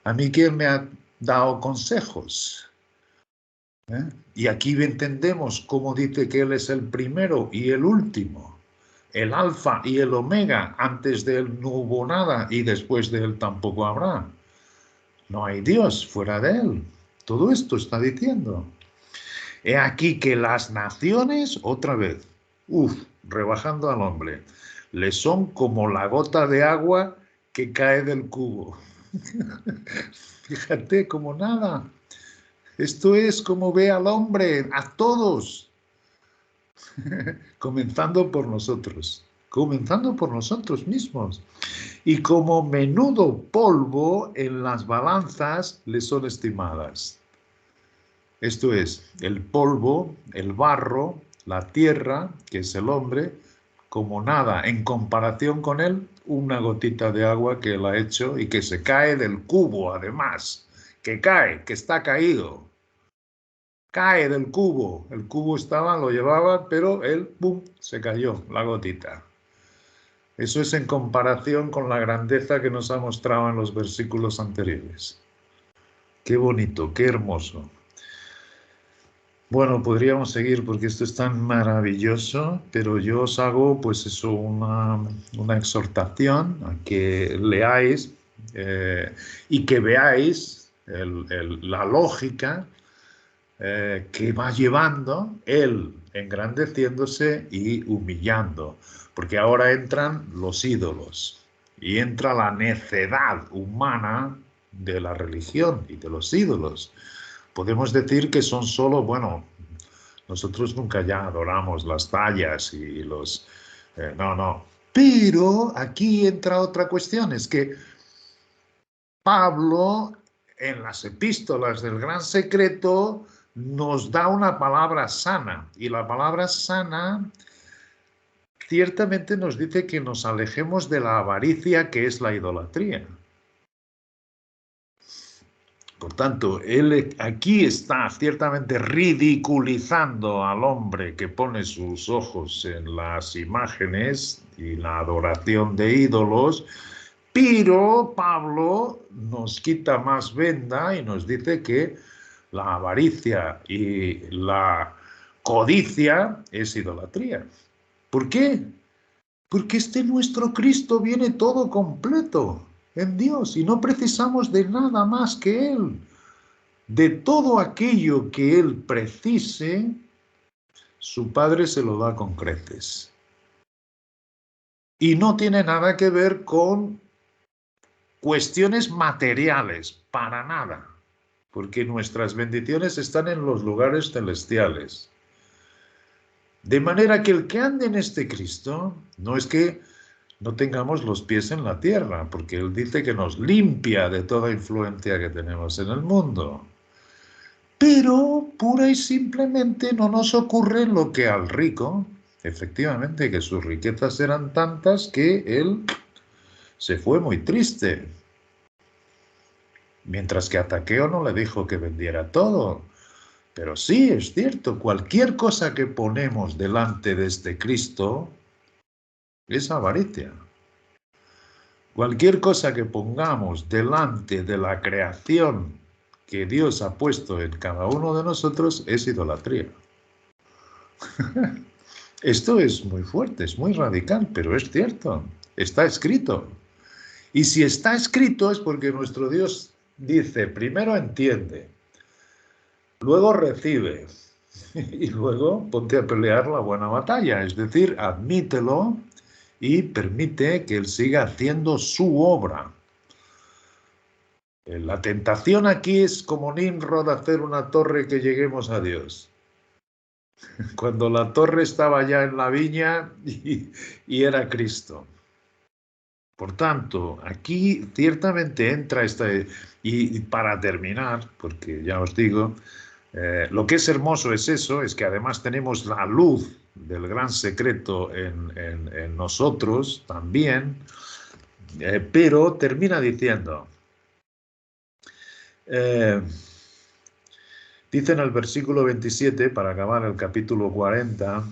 ¿A mí quién me ha dado consejos? Y aquí entendemos cómo dice que Él es el primero y el último, el alfa y el omega. Antes de Él no hubo nada y después de Él tampoco habrá. No hay Dios fuera de Él. Todo esto está diciendo. He aquí que las naciones, otra vez, rebajando al hombre, le son como la gota de agua que cae del cubo. Fíjate, como nada. Esto es como ve al hombre, a todos, comenzando por nosotros mismos. Y como menudo polvo en las balanzas le son estimadas. Esto es, el polvo, el barro, la tierra, que es el hombre, como nada, en comparación con él, una gotita de agua que él ha hecho y que se cae del cubo, además, que cae, que está caído. Cae del cubo. El cubo lo llevaba, pero él, ¡pum!, se cayó, la gotita. Eso es en comparación con la grandeza que nos ha mostrado en los versículos anteriores. Qué bonito, qué hermoso. Bueno, podríamos seguir porque esto es tan maravilloso, pero yo os hago pues eso, una exhortación a que leáis y que veáis la lógica que va llevando él engrandeciéndose y humillando, porque ahora entran los ídolos y entra la necedad humana de la religión y de los ídolos. Podemos decir que son solo, bueno, nosotros nunca ya adoramos las tallas y los... no. Pero aquí entra otra cuestión, es que Pablo, en las epístolas del Gran Secreto, nos da una palabra sana. Y la palabra sana ciertamente nos dice que nos alejemos de la avaricia, que es la idolatría. Por tanto, él aquí está ciertamente ridiculizando al hombre que pone sus ojos en las imágenes y la adoración de ídolos, pero Pablo nos quita más venda y nos dice que la avaricia y la codicia es idolatría. ¿Por qué? Porque nuestro Cristo viene todo completo en Dios y no precisamos de nada más que Él. De todo aquello que Él precise, su Padre se lo da con creces. Y no tiene nada que ver con cuestiones materiales, para nada, porque nuestras bendiciones están en los lugares celestiales. De manera que el que ande en este Cristo, no es que no tengamos los pies en la tierra, porque Él dice que nos limpia de toda influencia que tenemos en el mundo. Pero pura y simplemente no nos ocurre lo que al rico, efectivamente, que sus riquezas eran tantas que él se fue muy triste. Mientras que a Zaqueo no le dijo que vendiera todo. Pero sí, es cierto, cualquier cosa que ponemos delante de este Cristo es avaricia. Cualquier cosa que pongamos delante de la creación que Dios ha puesto en cada uno de nosotros es idolatría. Esto es muy fuerte, es muy radical, pero es cierto, está escrito. Y si está escrito es porque nuestro Dios dice, primero entiende, luego recibe y luego ponte a pelear la buena batalla, es decir, admítelo y permite que Él siga haciendo su obra. La tentación aquí es como Nimrod hacer una torre que lleguemos a Dios. Cuando la torre estaba ya en la viña y era Cristo. Por tanto, aquí ciertamente entra esta... Y para terminar, porque ya os digo, lo que es hermoso es eso, es que además tenemos la luz del gran secreto en nosotros también, pero termina diciendo... dice en el versículo 27, para acabar el capítulo 40,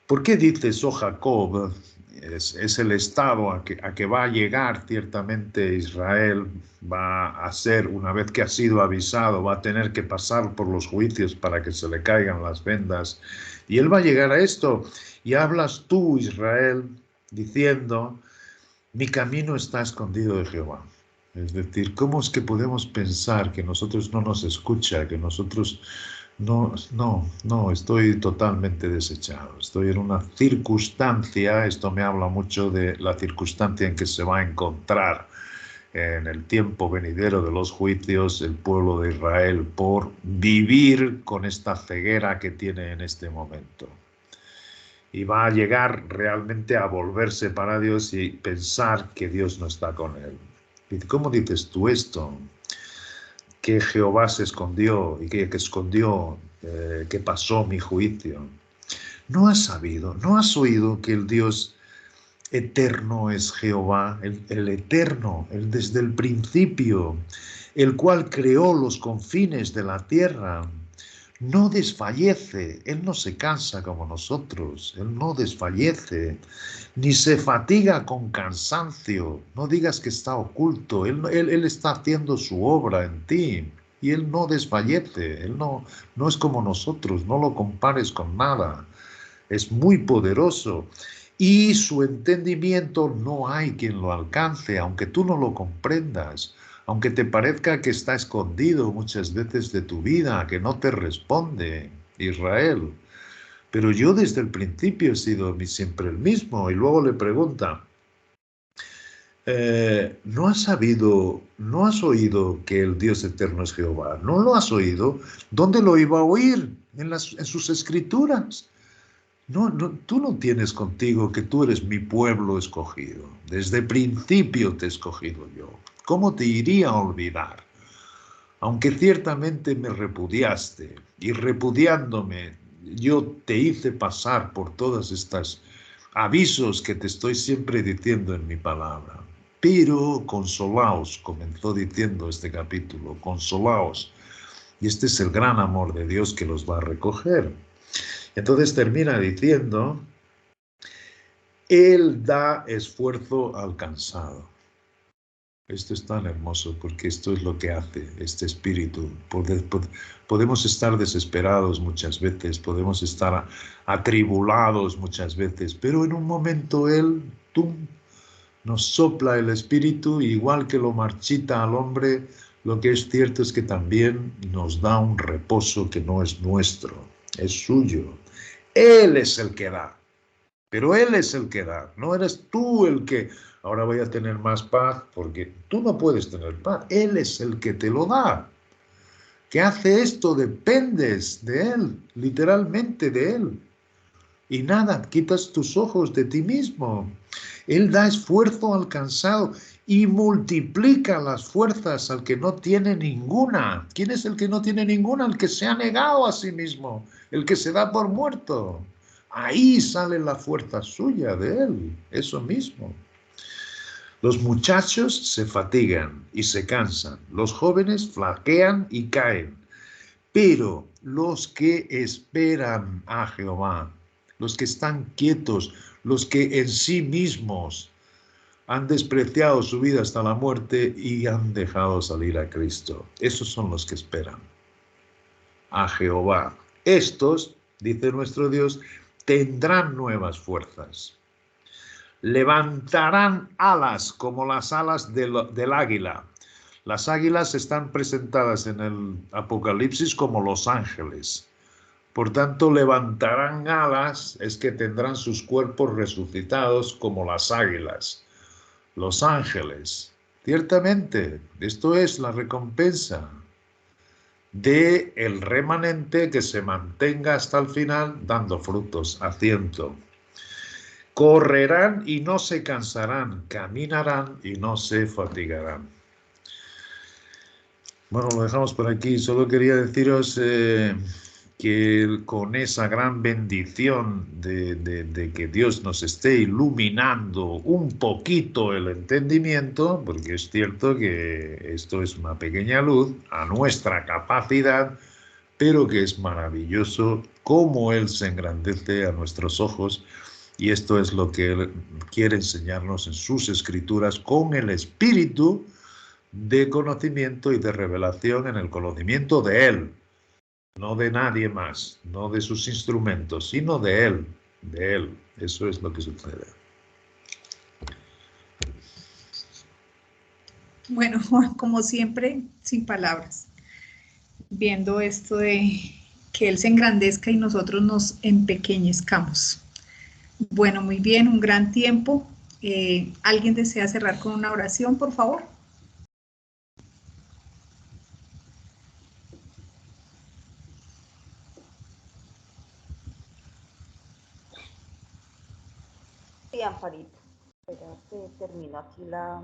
¿por qué dices, oh Jacob? Es el estado a que va a llegar ciertamente Israel, va a ser, una vez que ha sido avisado, va a tener que pasar por los juicios para que se le caigan las vendas. Y él va a llegar a esto. Y hablas tú, Israel, diciendo, mi camino está escondido de Jehová. Es decir, ¿cómo es que podemos pensar que nosotros no nos escucha, que nosotros no, estoy totalmente desechado. Estoy en una circunstancia, esto me habla mucho de la circunstancia en que se va a encontrar en el tiempo venidero de los juicios el pueblo de Israel por vivir con esta ceguera que tiene en este momento. Y va a llegar realmente a volverse para Dios y pensar que Dios no está con él. ¿Cómo dices tú esto? Que Jehová se escondió y que escondió, que pasó mi juicio. ¿No has sabido, no has oído que el Dios eterno es Jehová, el eterno, el desde el principio, el cual creó los confines de la tierra? No desfallece, Él no se cansa como nosotros, Él no desfallece, ni se fatiga con cansancio. No digas que está oculto, Él está haciendo su obra en ti y Él no desfallece, Él no es como nosotros, no lo compares con nada. Es muy poderoso y su entendimiento no hay quien lo alcance, aunque tú no lo comprendas. Aunque te parezca que está escondido muchas veces de tu vida, que no te responde, Israel. Pero yo desde el principio he sido siempre el mismo. Y luego le pregunta, ¿no has sabido, no has oído que el Dios eterno es Jehová? ¿No lo has oído? ¿Dónde lo iba a oír? En sus escrituras. Tú no tienes contigo que tú eres mi pueblo escogido. Desde el principio te he escogido yo. ¿Cómo te iría a olvidar? Aunque ciertamente me repudiaste y repudiándome yo te hice pasar por todos estos avisos que te estoy siempre diciendo en mi palabra. Pero consolaos, comenzó diciendo este capítulo, consolaos. Y este es el gran amor de Dios que los va a recoger. Entonces termina diciendo, Él da esfuerzo al cansado. Esto es tan hermoso porque esto es lo que hace este espíritu. Podemos estar desesperados muchas veces, podemos estar atribulados muchas veces, pero en un momento Él nos sopla el espíritu, igual que lo marchita al hombre. Lo que es cierto es que también nos da un reposo que no es nuestro, es suyo. Él es el que da, pero Él es el que da, no eres tú el que ahora voy a tener más paz, porque tú no puedes tener paz, Él es el que te lo da. que hace esto, dependes de Él, literalmente de Él. Y nada, quitas tus ojos de ti mismo. Él da esfuerzo al cansado y multiplica las fuerzas al que no tiene ninguna. ¿Quién es el que no tiene ninguna? El que se ha negado a sí mismo, el que se da por muerto. Ahí sale la fuerza suya de Él, eso mismo. Los muchachos se fatigan y se cansan, los jóvenes flaquean y caen, pero los que esperan a Jehová, los que están quietos, los que en sí mismos han despreciado su vida hasta la muerte y han dejado salir a Cristo, esos son los que esperan a Jehová. Estos, dice nuestro Dios, tendrán nuevas fuerzas. Levantarán alas como las alas del águila. Las águilas están presentadas en el Apocalipsis como los ángeles. Por tanto, levantarán alas, es que tendrán sus cuerpos resucitados como las águilas. Los ángeles. Ciertamente, esto es la recompensa de el remanente que se mantenga hasta el final dando frutos a ciento. Correrán y no se cansarán, caminarán y no se fatigarán. Bueno, lo dejamos por aquí. Solo quería deciros que con esa gran bendición de que Dios nos esté iluminando un poquito el entendimiento, porque es cierto que esto es una pequeña luz a nuestra capacidad, pero que es maravilloso cómo Él se engrandece a nuestros ojos. Y esto es lo que Él quiere enseñarnos en sus escrituras con el espíritu de conocimiento y de revelación en el conocimiento de Él, no de nadie más, no de sus instrumentos, sino de Él, de Él. Eso es lo que sucede. Bueno, como siempre, sin palabras, viendo esto de que Él se engrandezca y nosotros nos empequeñezcamos. Bueno, muy bien, un gran tiempo. ¿Alguien desea cerrar con una oración, por favor? Sí, Amparito. Espera, que termino aquí la